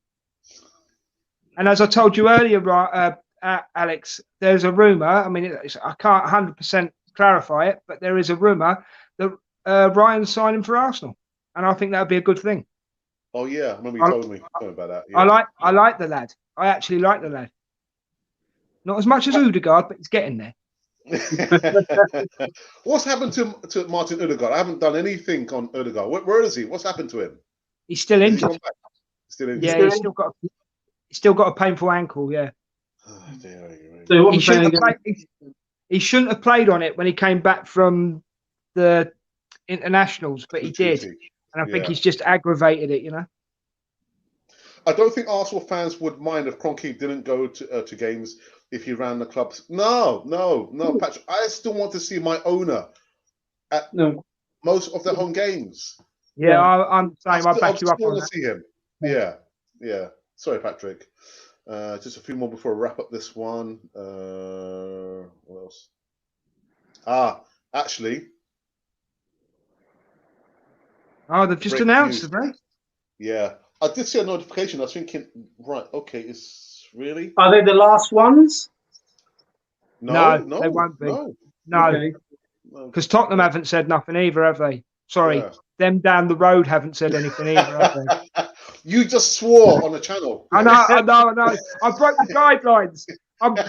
And as I told you earlier, Alex, there's a rumour, I mean, I can't 100% clarify it, but there is a rumour that Ryan's signing for Arsenal. And I think that would be a good thing. Oh, yeah, I remember you told me about that. Yeah. I like the lad. I actually like the lad. Not as much as Odegaard, but he's getting there. What's happened to Martin Odegaard? I haven't done anything on Odegaard. Where is he? What's happened to him? He's still injured. Still injured. Yeah, he's still got a painful ankle. Yeah. Oh, dear. So he shouldn't have played on it when he came back from the internationals, but he did. And I think he's just aggravated it, you know. I don't think Arsenal fans would mind if Kroenke didn't go to games if he ran the clubs. No, Patrick. I still want to see my owner at most of the home games. Yeah, I'm saying I back you up on that. See him. Yeah. Sorry, Patrick. Just a few more before I wrap up this one. What else? Actually. Oh, they've just announced it, right? Yeah. I did see a notification. I was thinking, right, okay, it's really? Are they the last ones? No, they won't be. No. Because Tottenham haven't said nothing either, have they? Sorry, them down the road haven't said anything either, have they? You just swore on the channel. I know. I broke the guidelines.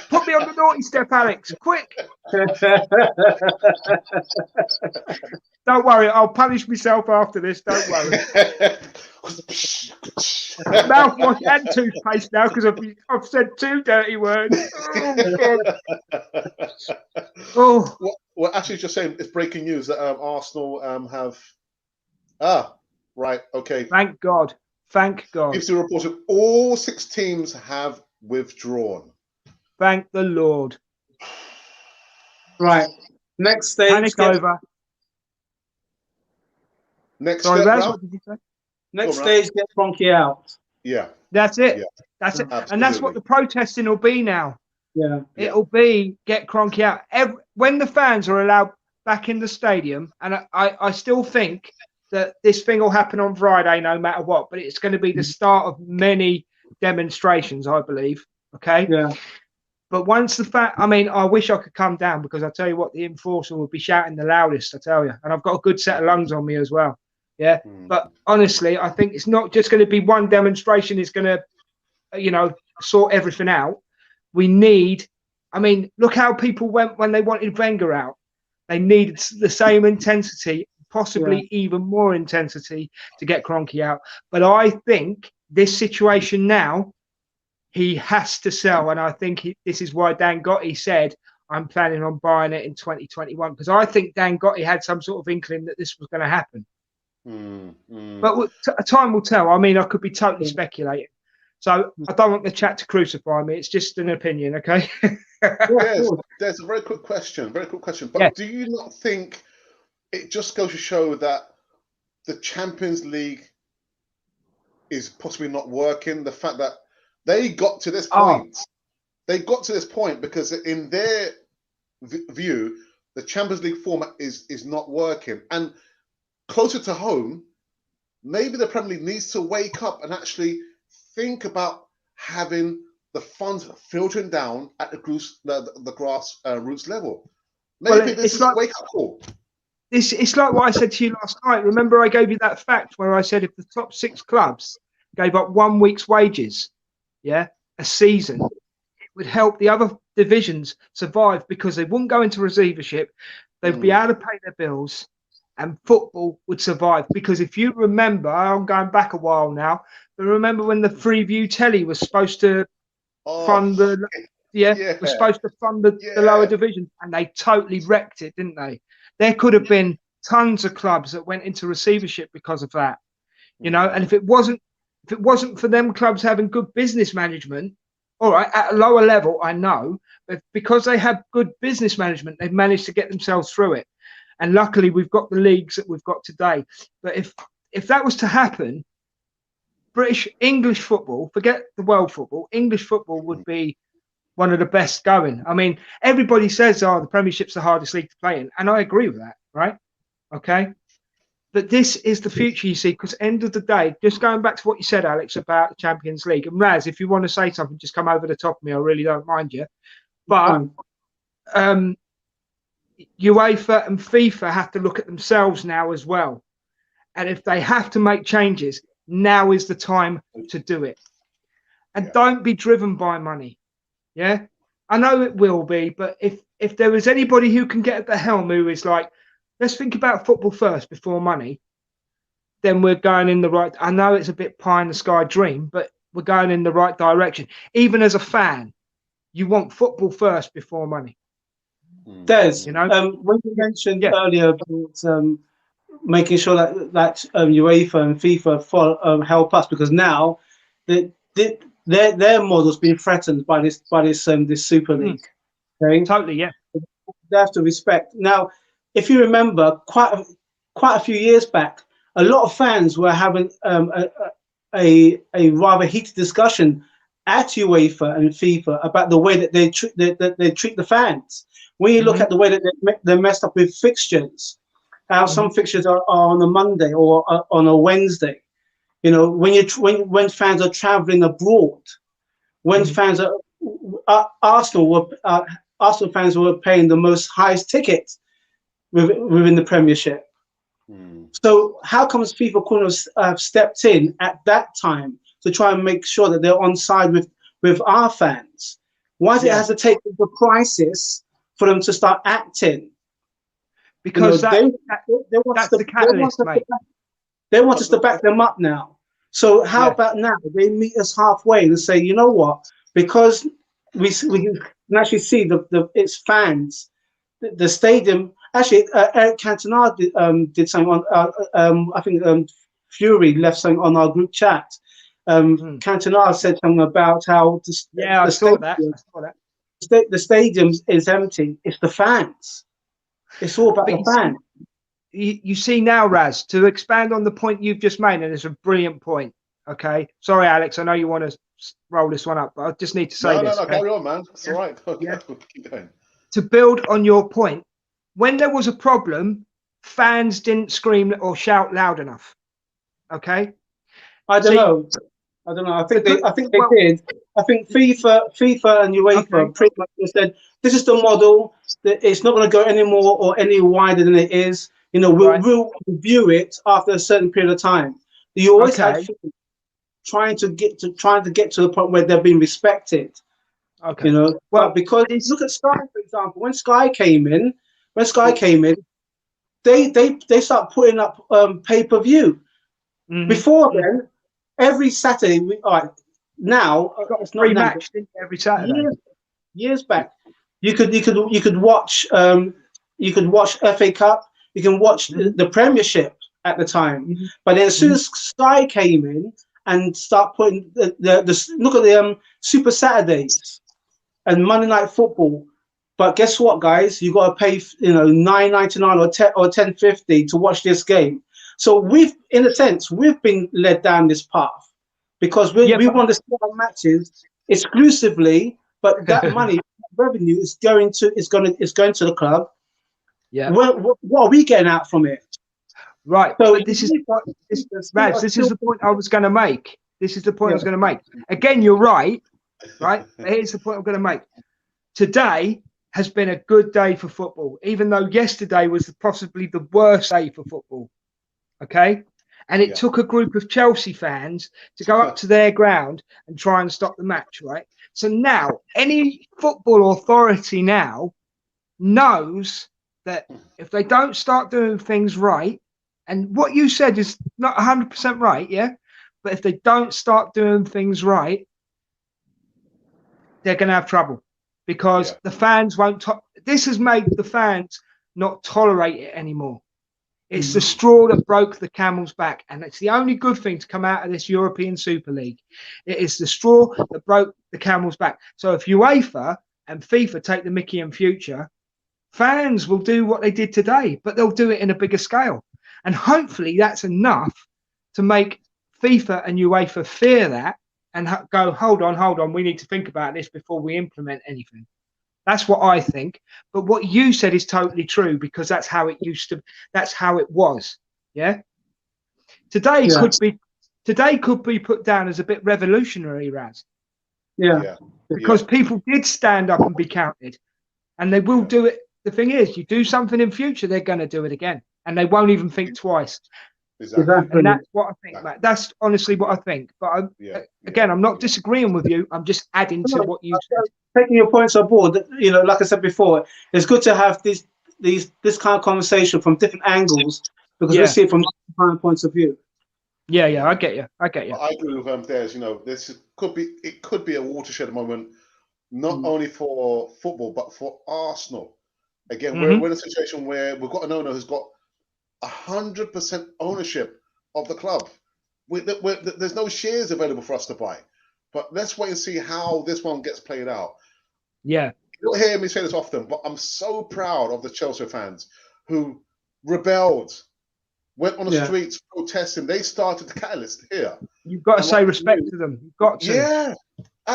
Put me on the naughty step, Alex. Quick. Don't worry, I'll punish myself after this. Don't worry. Mouthwash and toothpaste now because I've said 2 dirty words. Oh. Well, actually, just saying, it's breaking news that Arsenal have. Right. Okay. Thank God. Gives the report that all 6 teams have withdrawn. Thank the Lord. Right. Next stage. Panic over. Next Sorry, step, Raz, what did you say? Next stage, get Kroenke out. Yeah. That's it. Yeah. That's it. And that's what Absolutely. the protesting will be now. Yeah. It'll be get Kroenke out. When the fans are allowed back in the stadium, and I still think that this thing will happen on Friday no matter what, but it's going to be the start of many demonstrations, I believe. Okay. Yeah. But once I mean, I wish I could come down, because I tell you what, the enforcer would be shouting the loudest, I tell you. And I've got a good set of lungs on me as well. Yeah. Mm. But honestly, I think it's not just going to be one demonstration is going to, sort everything out. We need, I mean, look how people went when they wanted Wenger out. They needed the same intensity, possibly even more intensity, to get Kroenke out. But I think this situation now, he has to sell. And I think this is why Dan Gotti said, I'm planning on buying it in 2021. Because I think Dan Gotti had some sort of inkling that this was going to happen. But time will tell. I mean, I could be totally speculating. So I don't want the chat to crucify me. It's just an opinion, okay? There's a very quick question. But Yeah. do you not think it just goes to show that the Champions League is possibly not working? The fact that they got to this point. They got to this point because in their view, the Champions League format is not working. And closer to home, maybe the Premier League needs to wake up and actually think about having the funds filtering down at the grassroots level. Maybe this is a wake-up call. It's like what I said to you last night. Remember, I gave you that fact where I said if the top 6 clubs gave up 1 week's wages, a season, it would help the other divisions survive, because they wouldn't go into receivership. They'd be able to pay their bills, and football would survive. Because if you remember, I'm going back a while now, but remember when the Freeview telly was supposed to fund the was supposed to fund the lower division, and they totally wrecked it, didn't they? There could have been tons of clubs that went into receivership because of that, and if it wasn't for them clubs having good business management, all right, at a lower level, I know, but because they have good business management, they've managed to get themselves through it. And luckily we've got the leagues that we've got today. But if that was to happen, English football, forget the world football, English football would be one of the best going. I mean, everybody says, the Premiership's the hardest league to play in. And I agree with that, right? Okay. But this is the future, you see, because end of the day, just going back to what you said, Alex, about the Champions League. And Raz, if you want to say something, just come over the top of me. I really don't mind you. But UEFA and FIFA have to look at themselves now as well. And if they have to make changes, now is the time to do it. And don't be driven by money. Yeah, I know it will be, but if there is anybody who can get at the helm who is like, let's think about football first before money, then we're going in the right. I know it's a bit pie in the sky dream, but we're going in the right direction. Even as a fan, you want football first before money. Des, when you mentioned earlier about making sure that UEFA and FIFA help us, because now their model's been threatened by this Super League. Okay? Totally, yeah. They have to respect. Now, if you remember, quite a few years back, a lot of fans were having a rather heated discussion at UEFA and FIFA about the way that they treat the fans. When you look at the way that they're messed up with fixtures, how some fixtures are on a Monday or on a Wednesday. When fans are traveling abroad, when fans are Arsenal fans were paying the most highest tickets within the Premiership. So how comes FIFA couldn't have stepped in at that time to try and make sure that they're on side with our fans? Why does it have to take the crisis for them to start acting? Because they want us to back them up now. So how about now they meet us halfway and say, you know what? Because we can actually see its fans, the stadium. Actually, Eric Cantona did something on. I think Fury left something on our group chat. Cantona said something about how I saw that. The stadium is empty. It's the fans. It's all about the fans. You see now, Raz, to expand on the point you've just made, and it's a brilliant point. Okay, sorry, Alex. I know you want to roll this one up, but I just need to say No, this. no, Okay? carry on, man. It's Yeah. all right. Yeah. Keep going. To build on your point, when there was a problem, fans didn't scream or shout loud enough. Okay. I don't See, know. I don't know. the good, I think they well, did. I think FIFA and okay, UEFA pretty much said this is the model. That it's not going to go any more or any wider than it is. You know, right, we'll review it after a certain period of time. You always had okay, FIFA trying to get to the point where they're being respected. You okay. know, Well, but because this, look at Sky, for example. When Sky oh, came in, they start putting up pay-per-view. mhm. Before then, every Saturday, all right, now You got a it's not free now, but match, didn't you, every Saturday? years back, you could watch FA Cup, you can watch Mhm, the Premiership at the time. mhm, But then as soon mhm. as Sky came in and start putting the look at the Super Saturdays and Monday Night Football. But guess what, guys? You got to pay, $9.99 or 10.50 to watch this game. So in a sense, we've been led down this path because Yeah, we want to see our matches exclusively. But that but money, revenue, is going to the club. yeah, What are we getting out from it? right. So But this is the point. we Raz, are this is still, the point I was going to make. This is the point I yeah, was going to make. Again, you're right. Right. But here's the point I'm going to make. Today has been a good day for football, even though yesterday was possibly the worst day for football. Okay. And it Yeah. took a group of Chelsea fans to go up to their ground and try and stop the match. Right. So now any football authority now knows that if they don't start doing things right, and what you said is not 100% right, yeah, but if they don't start doing things right, they're going to have trouble Yeah. because the fans won't. This has made the fans not tolerate it anymore. It's the straw that broke the camel's back, and it's the only good thing to come out of this European Super League. It is the straw that broke the camel's back. So if UEFA and FIFA take the Mickey in future, fans will do what they did today, but they'll do it in a bigger scale. And hopefully that's enough to make FIFA and UEFA fear that and go, hold on, we need to think about this before we implement anything. That's what I think. But what you said is totally true because that's how it used to, that's how it was. Yeah. Today yeah, could be put down as a bit revolutionary, Raz, yeah, Yeah. Yeah. because people did stand up and be counted. And they will Yeah. do it. The thing is, you do something in future, they're going to do it again, and they won't even think twice. Exactly. exactly. And that's what I think, Matt. That's honestly what I think. But Yeah. again, I'm not Yeah. disagreeing with you. I'm just adding to what you said. Taking your points on board, like I said before, it's good to have this kind of conversation from different angles because we Yeah, see it from different points of view. yeah. Yeah. I get you. I get you. But I agree with Des. It could be a watershed moment, not Mm. only for football but for Arsenal. Again, Hmm. we're in a situation where we've got an owner who's got 100% ownership of the club. There's no shares available for us to buy. But let's wait and see how this one gets played out. Yeah. You don't hear me say this often, but I'm so proud of the Chelsea fans who rebelled, went on the Yeah, streets protesting. They started the catalyst here. You've got to And say like respect to them. You've got to. yeah,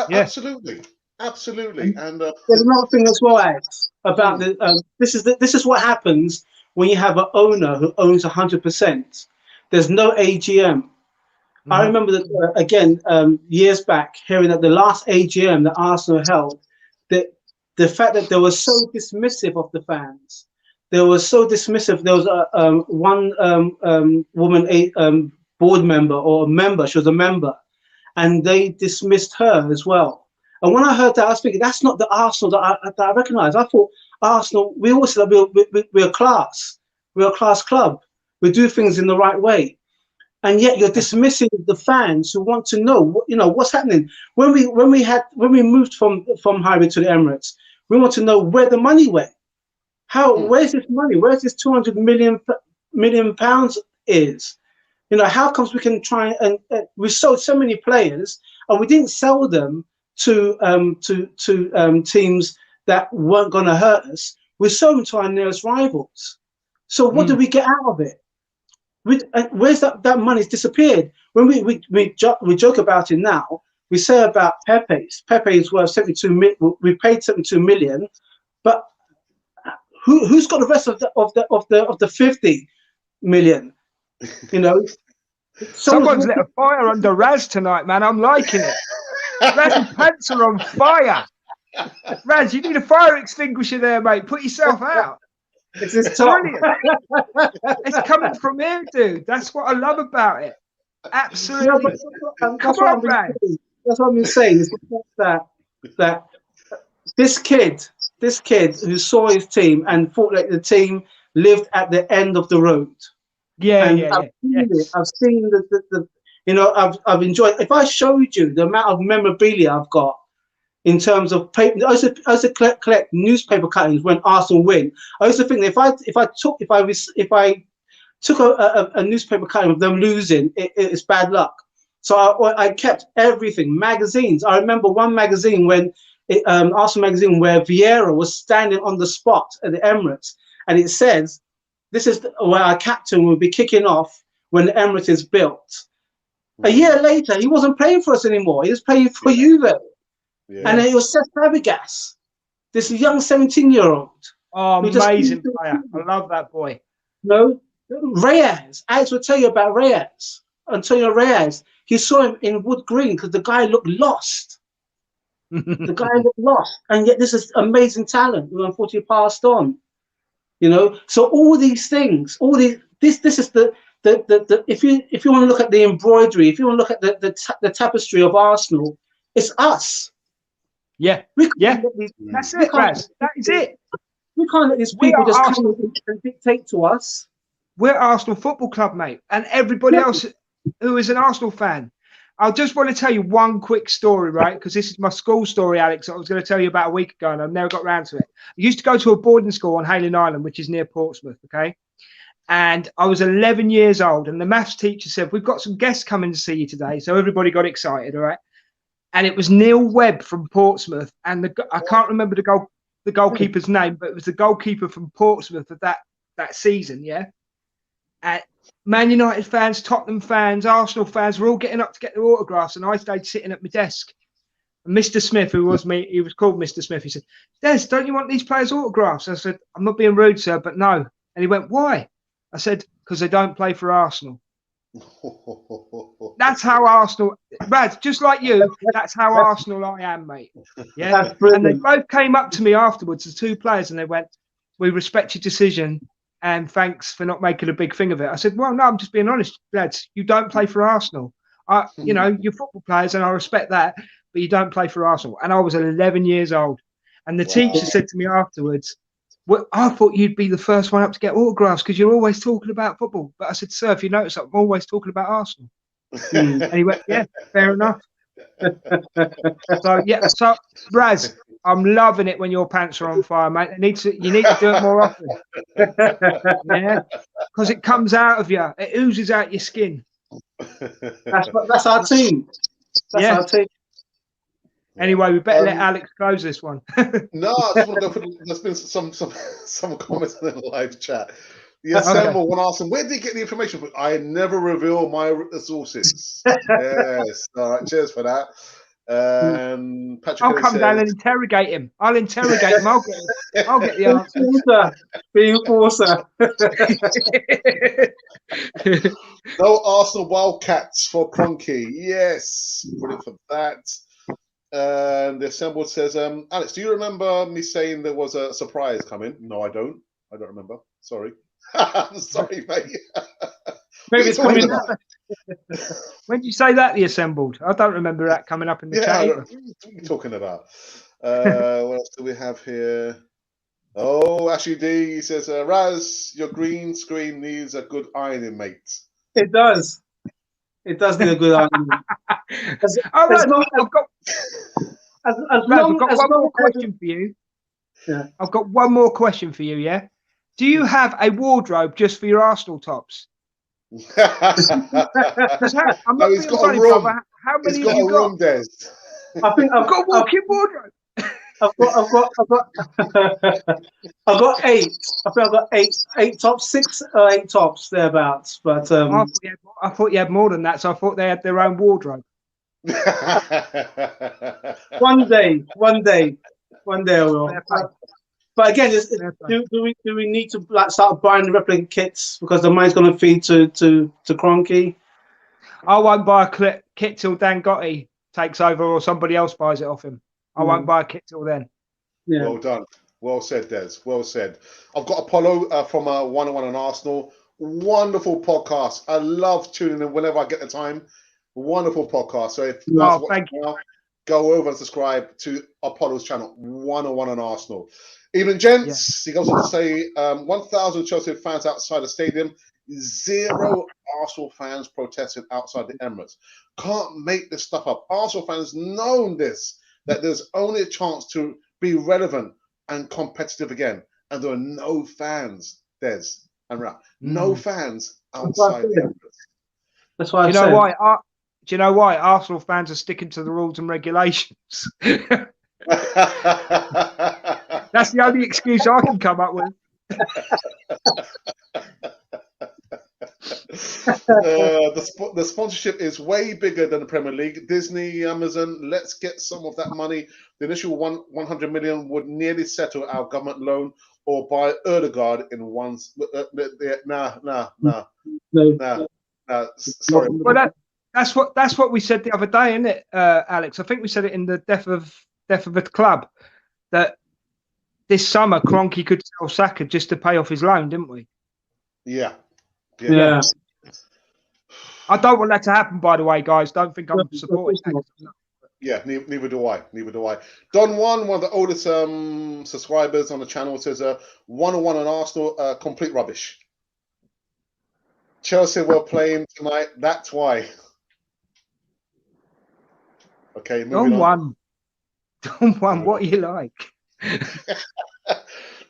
Yeah. absolutely, absolutely. and And there's another thing as well, Alex, about mm, the this is what happens when you have an owner who owns 100%. There's no AGM. I Hmm. remember that again years back, hearing that the last AGM that Arsenal held, that the fact that they were so dismissive of the fans, they were so dismissive. There was one woman, board member or a member. She was a member, and they dismissed her as well. And when I heard that, I was thinking, that's not the Arsenal that I recognise. I thought Arsenal. We always said we're class. We're a class club. We do things in the right way, and yet you're dismissing the fans who want to know, what's happening. When we moved from Highway to the Emirates, we want to know where the money went. mm, Where's this money? Where's this 200 million pounds is? How comes we can try and we sold so many players and we didn't sell them to teams that weren't going to hurt us. We sold them to our nearest rivals. So what Hmm. do we get out of it? Where's that money's disappeared? When we joke about it now, we say about Pepe's. Pepe is worth 72 million. We paid 72 million, but who's got the rest of the 50 million? You know, Someone's lit a fire under Raz tonight, man. I'm liking it. Raz's pants are on fire. Raz, you need a fire extinguisher there, mate. Put yourself out. It's this top. It's coming from here, dude. That's what I love about it. Absolutely. Come on, Raz. That's what I've been saying. Is that this kid who saw his team and thought that the team lived at the end of the road. I've seen the you know, I've enjoyed. If I showed you the amount of memorabilia I've got in terms of paper, I used to collect newspaper cuttings when Arsenal win. I used to think that if I took a newspaper cutting of them losing, it's bad luck. So I kept everything, magazines. I remember one magazine when Arsenal magazine where Vieira was standing on the spot at the Emirates, and it says, "This is where our captain will be kicking off when the Emirates is built." A year later, he wasn't playing for us anymore. He was playing for Juve. Yeah. And it was Seth Fabregas, this young 17-year-old. Oh, amazing player. I love that boy. No, Reyes. Alex will tell you about Reyes. Antonio Reyes. He saw him in Wood Green because the guy looked lost. The guy looked lost. And yet this is amazing talent who unfortunately passed on. You know, so all these things, this is the if you want to look at the embroidery, if you want to look at the tapestry of Arsenal, it's us. Yeah, that's it, Raz. That is it. We can't let these people just come and dictate to us. We're Arsenal Football Club, mate, and everybody else who is an Arsenal fan. I just want to tell you one quick story, right? Because this is my school story, Alex. I was going to tell you about a week ago, and I've never got around to it. I used to go to a boarding school on Hayling Island, which is near Portsmouth, okay? And I was 11 years old, and the maths teacher said, "We've got some guests coming to see you today." So everybody got excited, all right? And it was Neil Webb from Portsmouth, and I can't remember the goalkeeper's name, but it was the goalkeeper from Portsmouth of that season, yeah? And Man United fans, Tottenham fans, Arsenal fans were all getting up to get their autographs, and I stayed sitting at my desk. And Mr. Smith, he was called Mr. Smith, he said, "Des, don't you want these players' autographs?" I said, "I'm not being rude, sir, but no." And he went, "Why?" I said, "Because they don't play for Arsenal." That's how Arsenal, Brad, just like you, that's how Arsenal I am, mate. Yeah. And they both came up to me afterwards, the two players, and they went, "We respect your decision and thanks for not making a big thing of it." I said, "Well, no, I'm just being honest, lads. You don't play for Arsenal. You know, you're football players and I respect that, but you don't play for Arsenal." And I was 11 years old. And the teacher said to me afterwards, "Well, I thought you'd be the first one up to get autographs because you're always talking about football." But I said, "Sir, if you notice, I'm always talking about Arsenal." And he went, "Yeah, fair enough." So Raz, I'm loving it when your pants are on fire, mate. You need to do it more often. Yeah, because it comes out of you. It oozes out your skin. That's our team. That's our team. Anyway, we better let Alex close this one. No, I just want to go for, there's been some comments in the live chat. Yes, Samuel want to ask him, where did he get the information from? I never reveal my sources. Yes. All right, cheers for that. Patrick, I'll come down and interrogate him. I'll interrogate him. I'll get the answer. Be enforcer. No Arsenal Wildcats for Cronky. Yes, brilliant for that. And the assembled says, Alex, do you remember me saying there was a surprise coming? No, I don't. I don't remember. Sorry. Sorry, mate. Maybe it's coming up. When did you say that, the assembled? I don't remember that coming up in the chat. What are you talking about? What else do we have here? Oh, Ashley D says, Raz, your green screen needs a good ironing, mate. It does. It does need a good ironing. I've got one more question for you. Yeah. I've got one more question for you, yeah? Do you have a wardrobe just for your Arsenal tops? I'm not being funny, brother. How many have you got? Des. I think I've got a walk-in wardrobe. I've got eight. I think I've got eight tops, six or eight tops thereabouts. But I thought you had more than that, so I thought they had their own wardrobe. one day I will. Fair play. But again, Fair play. do we need to like start buying the replica kits because the money's going to feed to Cronky? I won't buy a kit till Dan Gotti takes over or somebody else buys it off him. I won't buy a kit till then. Yeah. Well done. Well said, Des. Well said. I've got Apollo from 101 on Arsenal. Wonderful podcast. I love tuning in whenever I get the time. Wonderful podcast. So if you guys watch now, go over and subscribe to Apollo's channel, 101 on Arsenal. Even gents, he goes on to say 1,000 Chelsea fans outside the stadium, 0 Arsenal fans protesting outside the Emirates. Can't make this stuff up. Arsenal fans know this, that there's only a chance to be relevant and competitive again. And there are no fans, Des and Ralph. No fans outside the Emirates. That's why Do you know why Arsenal fans are sticking to the rules and regulations? That's the only excuse I can come up with. The sponsorship is way bigger than the Premier League. Disney, Amazon, let's get some of that money. The initial 100 million would nearly settle our government loan or buy Erdegaard in one. Sorry. Well, that's what we said the other day, isn't it, Alex? I think we said it in the Death of the Club that this summer Kroenke could sell Saka just to pay off his loan, didn't we? Yeah. I don't want that to happen, by the way, guys. Don't think I'm supporting that. Yeah, neither do I. Don one of the oldest subscribers on the channel, says 101 on Arsenal, complete rubbish. Chelsea were playing tonight. That's why. Okay, moving on. Don one, what are you like?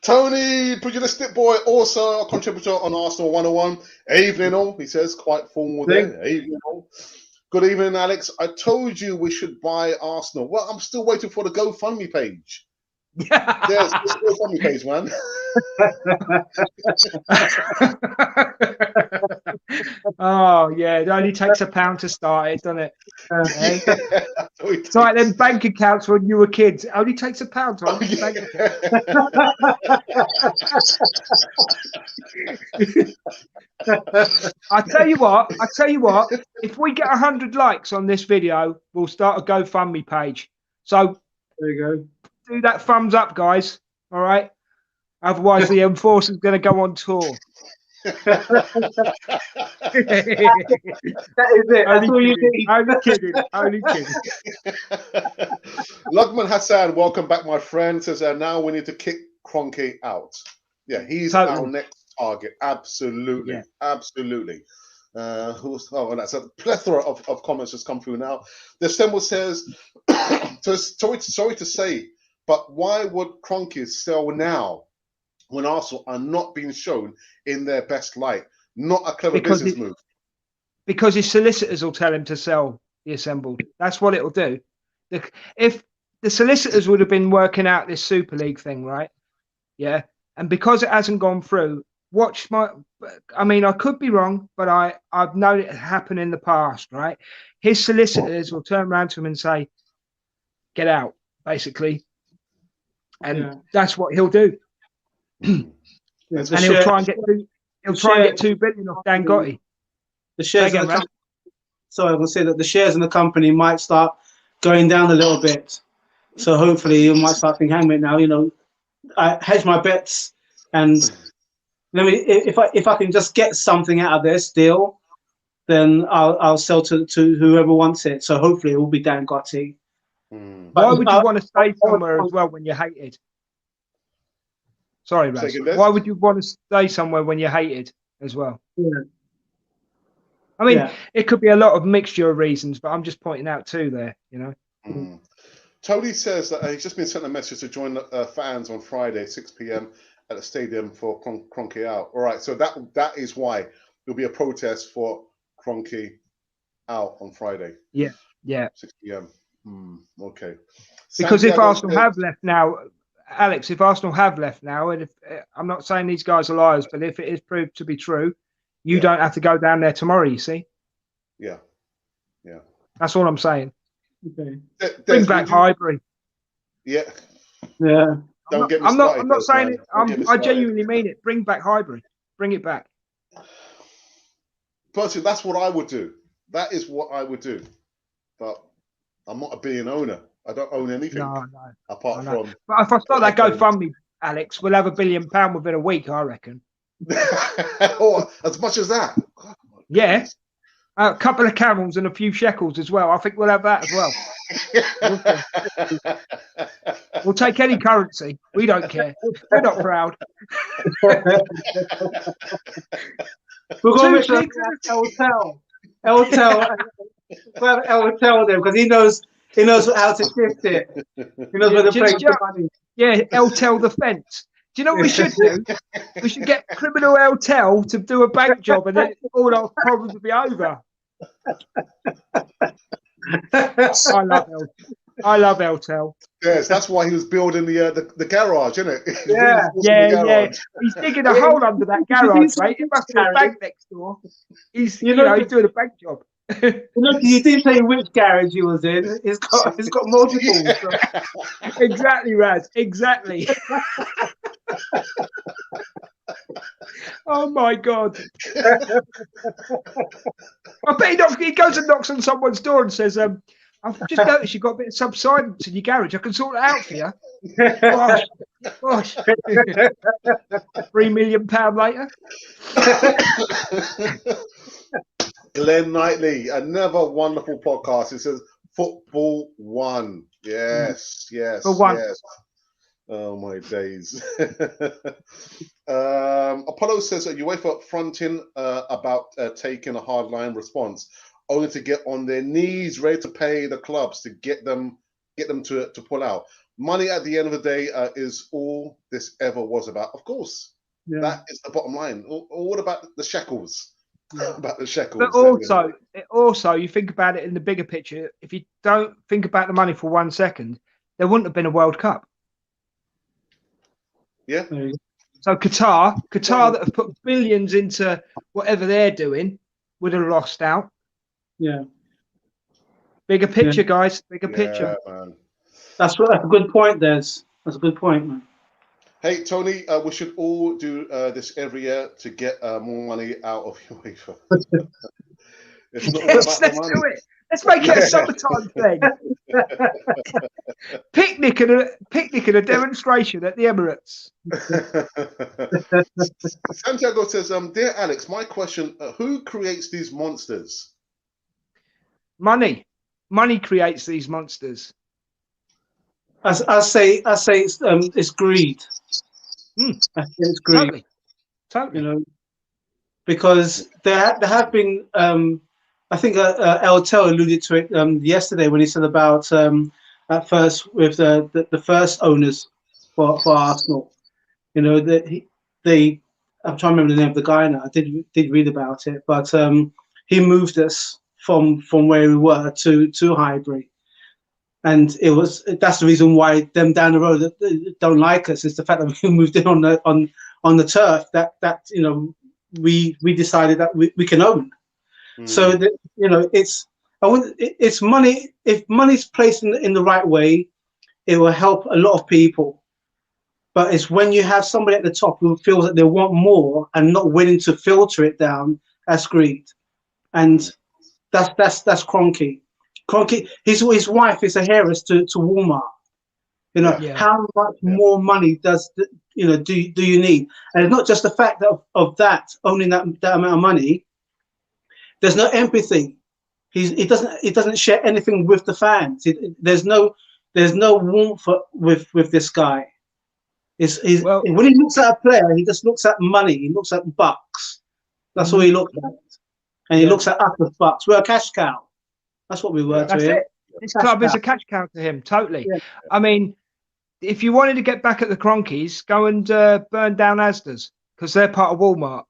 Tony, pugilistic boy, also a contributor on Arsenal 101. Evening all, he says, quite formal there. Evening all. Good evening, Alex. I told you we should buy Arsenal. Well, I'm still waiting for the GoFundMe page. There's the GoFundMe page, man. Oh, yeah. It only takes £1 to start it, doesn't it? It's like them bank accounts when you were kids. It only takes £1 to open bank account. I tell you what, if we get 100 likes on this video, we'll start a GoFundMe page. So there you go. Do that thumbs up, guys. All right. Otherwise, the Enforcer's going to go on tour. That is it. That's all you need. Only kidding. Lugman Hassan, welcome back, my friend. Says now we need to kick Kroenke out. Yeah, he's our next target. Absolutely. Absolutely. That's a plethora of comments just come through now. The symbol says, sorry to say, but why would Kroenke sell now when Arsenal are not being shown in their best light? Not a clever business move. Because his solicitors will tell him to sell the assembled. That's what it'll do. If the solicitors would have been working out this Super League thing, right? Yeah. And because it hasn't gone through, I could be wrong, but I've known it happen in the past, right? His solicitors will turn around to him and say, get out, basically. And that's what he'll do. And he'll try and get 2 billion off Dan Gotti. The shares in the company, so I will say that the shares in the company might start going down a little bit. So hopefully you might start thinking, hang on now, I hedge my bets, and let me if I can just get something out of this deal, then I'll sell to whoever wants it. So hopefully it will be Dan Gotti. Why would you want to stay somewhere as well when you're hated? Sorry, Raz. Why would you want to stay somewhere when you're hated as well? Yeah. I mean, it could be a lot of mixture of reasons, but I'm just pointing out two there, Tony says that he's just been sent a message to join fans on Friday, 6 p.m. at the stadium for Kroenke out. All right, so that is why there'll be a protest for Kroenke out on Friday. Yeah. 6 p.m. Okay. Because if Santiago Arsenal says, have left now, Alex, if Arsenal have left now, and if I'm not saying these guys are liars, but if it is proved to be true, you Yeah. don't have to go down there tomorrow. You see, yeah, yeah. that's all I'm saying. Okay. Bring Des, back would you? Highbury. Yeah. Yeah. Don't get me I'm started. not Des, saying man. it. Don't get me I started. genuinely mean it. Bring back Highbury. Bring it back. Personally, that's what I would do. That is what I would do. But I'm not a billion owner. I don't own anything No. apart from. But if I start that headphones. GoFundMe, Alex, we'll have £1 billion within a week, I reckon. Or as much as that. God, Yeah. A couple of camels and a few shekels as well. I think we'll have that as well. We'll take any currency. We don't care. We're not proud. We're going to Two make pigs sure El Tell them because he knows how to shift it. He knows where to place the money. Yeah, El-Tel the fence. Do you know what we should do? We should get criminal El-Tel to do a bank job, and then all our problems will be over. I love El-Tel. Yes, that's why he was building the garage, isn't it? Yeah. He's digging a hole under that garage, mate. It must be a bank next door. He's he's doing a bank job. You didn't say which garage he was in. It's got multiple. So. Exactly, Raz. Exactly. Oh my God! I bet he goes and knocks on someone's door and says, "I've just noticed you've got a bit of subsidence in your garage. I can sort it out for you." Gosh. £3 million later. Glenn Knightley, another wonderful podcast. It says Football One. Yes. For one. Yes. Oh my days. Apollo says that UEFA fronting about taking a hardline response, only to get on their knees, ready to pay the clubs to get them to pull out. Money at the end of the day is all this ever was about. Of course, that is the bottom line. What about the shekels? About the shekels. But also, you think about it in the bigger picture. If you don't think about the money for 1 second, there wouldn't have been a World Cup. Yeah. So Qatar that have put billions into whatever they're doing would have lost out. Yeah. Bigger picture, guys. Bigger picture. Man. That's a good point, Des. That's a good point, man. Hey, Tony, we should all do this every year to get more money out of UEFA. It's not Let's about the money. do it. Let's make it a summertime thing. Picnic and a demonstration at the Emirates. Santiago says, "Dear Alex, my question: who creates these monsters?" Money creates these monsters. I say it's greed. It's greed. Totally. Because there have been. I think El-Tel alluded to it yesterday when he said about at first with the first owners for Arsenal. That I'm trying to remember the name of the guy now. I did read about it, but he moved us from where we were to Highbury. And that's the reason why them down the road that don't like us is the fact that we moved in on the turf that we decided that we can own. So that it's money. If money's placed in the right way, it will help a lot of people. But it's when you have somebody at the top who feels that they want more and not willing to filter it down, that's greed, and that's Kroenke. Kroenke, his wife is a heiress to Walmart. How much more money do you need? And it's not just the fact of that owning that amount of money. There's no empathy. He doesn't share anything with the fans. There's no warmth with this guy. When he looks at a player, he just looks at money. He looks at bucks. That's all he looks at. And he looks at us as bucks. We're a cash cow. That's what we were to him. This club is a cash cow to him, totally. Yeah. I mean, if you wanted to get back at the Kroenkes, go and burn down Asda's because they're part of Walmart.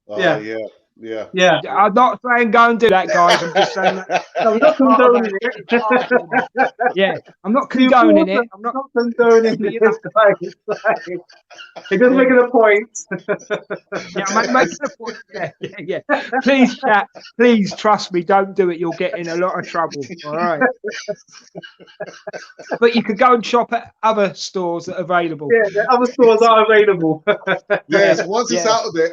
Yeah. Yeah. Yeah. I'm not saying go and do that, guys. I'm just saying that No, we're not part of condoning it. it. It's part of it. Yeah, I'm not The condoning it. important, I'm not, condoning but you this, know, guys. It doesn't make yeah, it a point. yeah, make the point. Yeah, yeah, yeah. Please, chat. Please trust me. Don't do it. You'll get in a lot of trouble. All right. But you could go and shop at other stores that are available. Yeah, the other stores are available. Yeah, Yes, once it's yeah. out of there.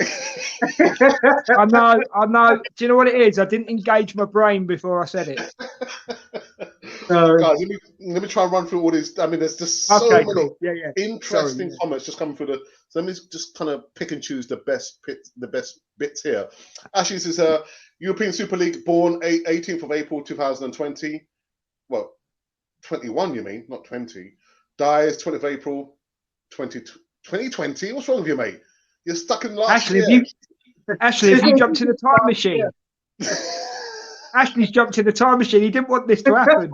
I know, I know. Do you know what it is? I didn't engage my brain before I said it. Guys, let me try and run through all these. I mean, there's just so Okay, many cool. Yeah, yeah. interesting Sorry, yeah. comments just coming through the. So let me just kind of pick and choose the best bits here. Actually, this is European Super League, born 18th of April 2020. Well, 21, you mean, not 20. Dies 20th of April 2020. What's wrong with you, mate? You're stuck in last year. If you jumped in the time machine. Ashley's jumped in the time machine. He didn't want this to happen.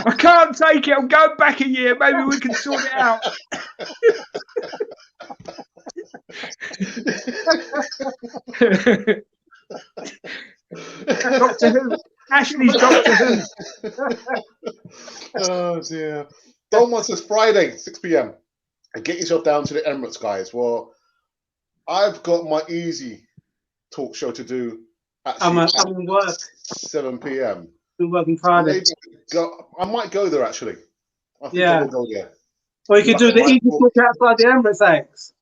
I can't take it. I'm going back a year. Maybe we can sort it out. Doctor Who. Ashley's Doctor Who. Oh dear. Dolman says Friday, 6 p.m. And get yourself down to the Emirates, guys. Well, I've got my easy talk show to do actually I'm in work. 7 p.m. Been working Friday. I might go there actually. I think I Yeah. will go there. Or you could do the easy talk outside the Emirates, Alex.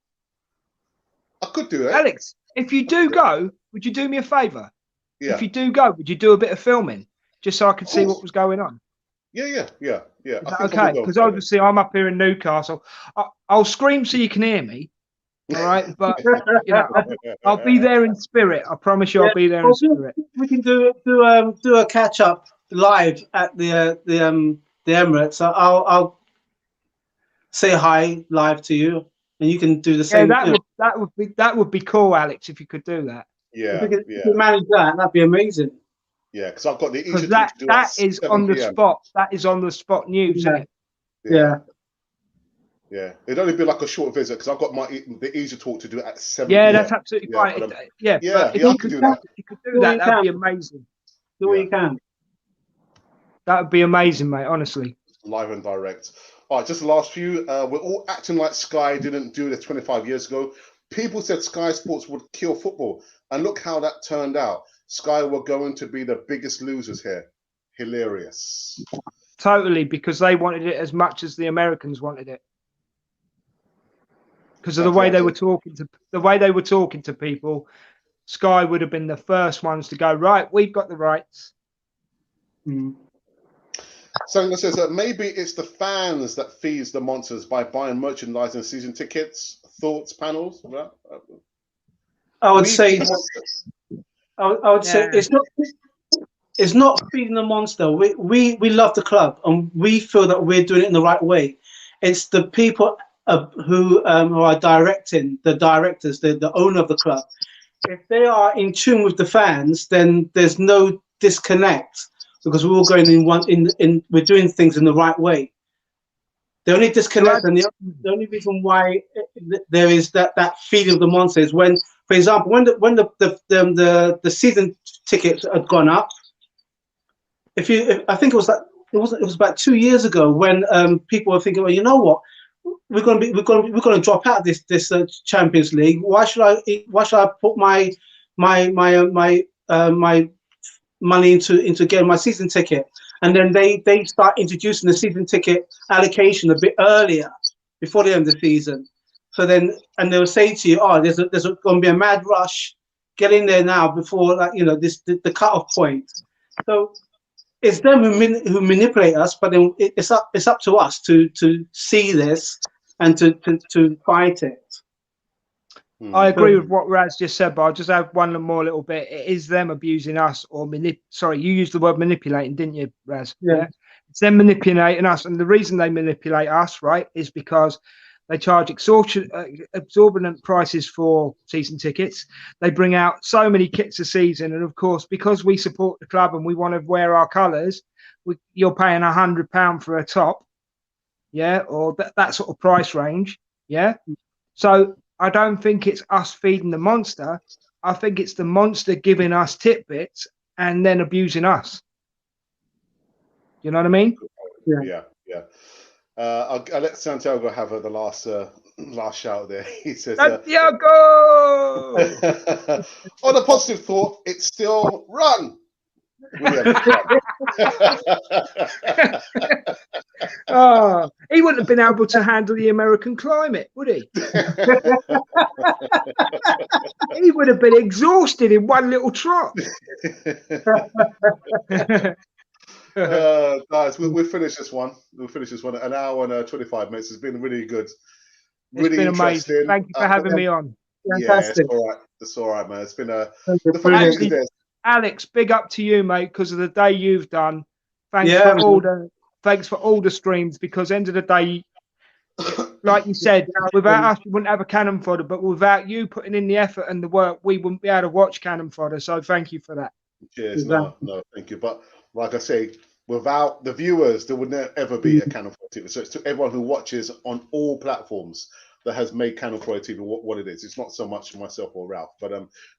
I could do it. Alex, if you do go, would you do me a favour? Yeah. If you do go, would you do a bit of filming just so I could see what was going on? Yeah. Is that I think okay? Because obviously I'm up here in Newcastle. I'll scream so you can hear me. All right, but you know, I'll be there in spirit. I promise you, I'll be there in spirit. We can do a catch up live at the Emirates. I'll say hi live to you, and you can do the same. Yeah, that would be cool, Alex, if you could do that. Yeah, if we could manage that, that'd be amazing. Yeah, because I've got the because that is on the spot. That is on the spot news, isn't it? Yeah, it'd only be like a short visit because I've got the easy talk to do at 7 Yeah, p.m. that's absolutely fine. But, if you could do that, that'd be amazing. Do what you can. That would be amazing, mate. Honestly. Live and direct. All right, just the last few. We're all acting like Sky didn't do this 25 years ago. People said Sky Sports would kill football, and look how that turned out. Sky were going to be the biggest losers here. Hilarious. Totally, because they wanted it as much as the Americans wanted it. Because of the way they were talking to people, Sky would have been the first ones to go, right, we've got the rights. Someone says that maybe it's the fans that feeds the monsters by buying merchandise and season tickets. Thoughts, panels? I would say it's not feeding the monster. We love the club and we feel that we're doing it in the right way. It's the people who are directing, the directors, the owner of the club. If they are in tune with the fans, then there's no disconnect because we're all going we're doing things in the right way. The only disconnect and the only reason why there is that feeling of the monster is when, for example, when the season tickets had gone up. I think it was about 2 years ago when people were thinking, well, you know what, we're going to drop out of this Champions League. Why should I put my money into getting my season ticket? And then they start introducing the season ticket allocation a bit earlier, before the end of the season. So then, and they'll say to you, "Oh, there's going to be a mad rush. Get in there now before the cutoff point." So it's them who manipulate us, but then it's up to us to see this and to fight it. I agree with what Raz just said, but I'll just add one more little bit. It is them abusing us sorry, you used the word manipulating, didn't you, Raz? Yeah. It's them manipulating us. And the reason they manipulate us, right, is because they charge exorbitant prices for season tickets. They bring out so many kits a season. And of course, because we support the club and we want to wear our colours, you're paying £100 for a top. Yeah. Or that sort of price range. Yeah. So I don't think it's us feeding the monster. I think it's the monster giving us tidbits and then abusing us. You know what I mean? Yeah. I'll let Santiago have the last shout there. He says, Santiago! on a positive thought, it's still run. William, Oh, he wouldn't have been able to handle the American climate, would he? He would have been exhausted in one little trot. guys, we'll finish this one. We'll finish this one. An hour and 25 minutes. It's been really good. It's been amazing. Thank you for having me on. Yeah, it's all right. It's all right, man. It's been the Actually, Alex, big up to you, mate, because of the day you've done. Thanks for all the streams, because end of the day, like you said, without us, we wouldn't have a cannon fodder, but without you putting in the effort and the work, we wouldn't be able to watch cannon fodder. So thank you for that. Cheers. No, thank you. But like I say, without the viewers, there would never ever be a Cannon Fodder TV. So it's to everyone who watches on all platforms that has made Cannon Fodder TV what it is. It's not so much myself or Ralph, but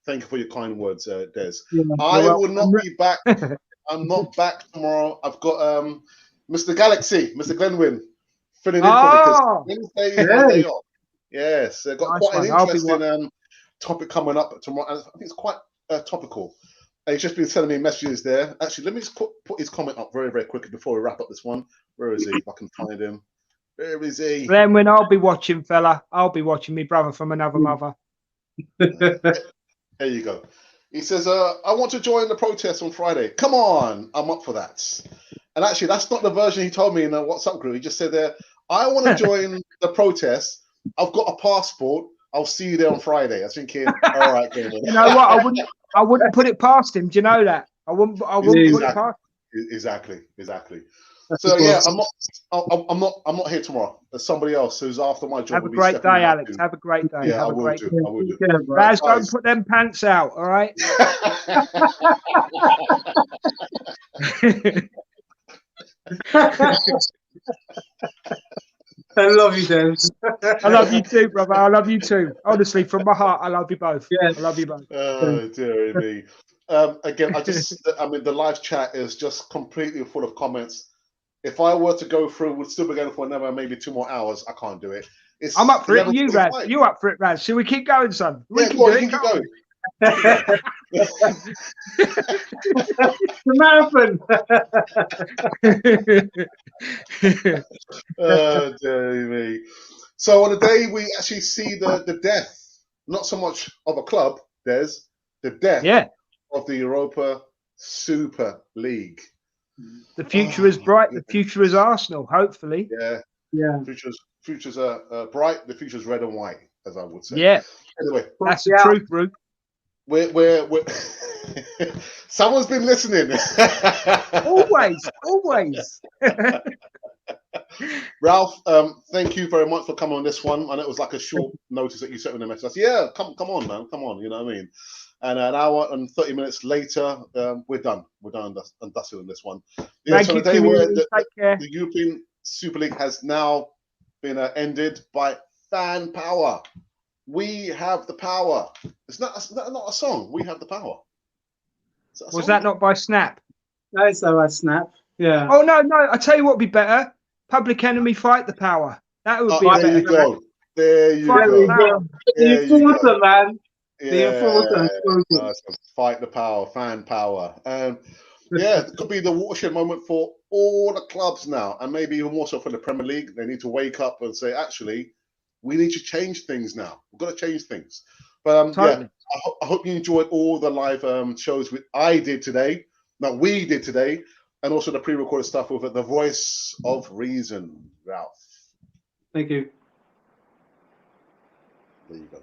thank you for your kind words, Des. I will not be back. I'm not back tomorrow. I've got Mr. Galaxy, Mr. Glenwyn, filling in for me because Wednesday is my day off. Yes, I've got quite an interesting topic coming up tomorrow. I think it's quite topical. He's just been sending me messages there. Actually, let me just put his comment up very, very quickly before we wrap up this one. Where is he? If I can find him. Where is he? Glenwyn, I'll be watching, fella. I'll be watching me brother from another mother. There you go. He says, I want to join the protest on Friday. Come on, I'm up for that. And actually, that's not the version he told me in the WhatsApp group. He just said there, I want to join the protest. I've got a passport. I'll see you there on Friday. I was thinking, all right, Glenwyn. You know what? I wouldn't put it past him. Do you know that? I wouldn't put it past him. Exactly. So yeah, I'm not here tomorrow. There's somebody else who's after my job. Have a great day, Alex. Have a great day. Yeah, I will do. Guys, don't put them pants out, all right? I love you, Des. I love you too, brother. I love you too. Honestly, from my heart, I love you both. Yeah. I love you both. Oh, dear me. Again, the live chat is just completely full of comments. If I were to go through, we'd still be going for another maybe 2 more hours. I can't do it. I'm up for it. You, Raz? You up for it, Raz? Shall we keep going, son? We can do it. Keep going. The marathon. Oh, dear me. So on the day we actually see the death, not so much of a club, Des, the death of the Europa Super League. The future is bright. The future is Arsenal, hopefully. Yeah. Futures are bright. The future's red and white, as I would say. Yeah. Anyway, that's the truth, Ruth. We're someone's been listening. always. Ralph, thank you very much for coming on this one. I know it was like a short notice that you sent me a message. I said, yeah, come on, man, come on. You know what I mean? And an hour and 30 minutes later, we're done. We're done and dusted on this one. Yeah, thank so you, the day where the European Super League has now been ended by fan power. We have the power. It's not a song. We have the power. Was that not by Snap? No, it's not by Snap. Yeah. Oh no! I tell you what would be better. Public Enemy, Fight the Power. That would be a better. Go. There you go. The enforcer, man. Yeah. The enforcer. Fight the power, fan power. Yeah, it could be the watershed moment for all the clubs now, and maybe even more so for the Premier League. They need to wake up and say, actually, we need to change things now. We've got to change things. But totally. Yeah, I hope you enjoyed all the live shows we did today, and also the pre-recorded stuff with the voice of reason, Ralph. Thank you. There you go.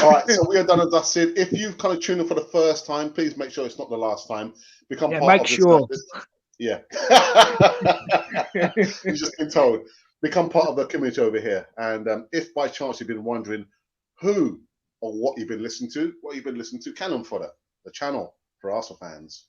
All right, so we are done and dusted. If you've kind of tuned in for the first time, please make sure it's not the last time. Become part of this. Yeah. You've just been told. Become part of the community over here. And if by chance you've been wondering who or what you've been listening to, Cannon Fodder, the channel for Arsenal fans.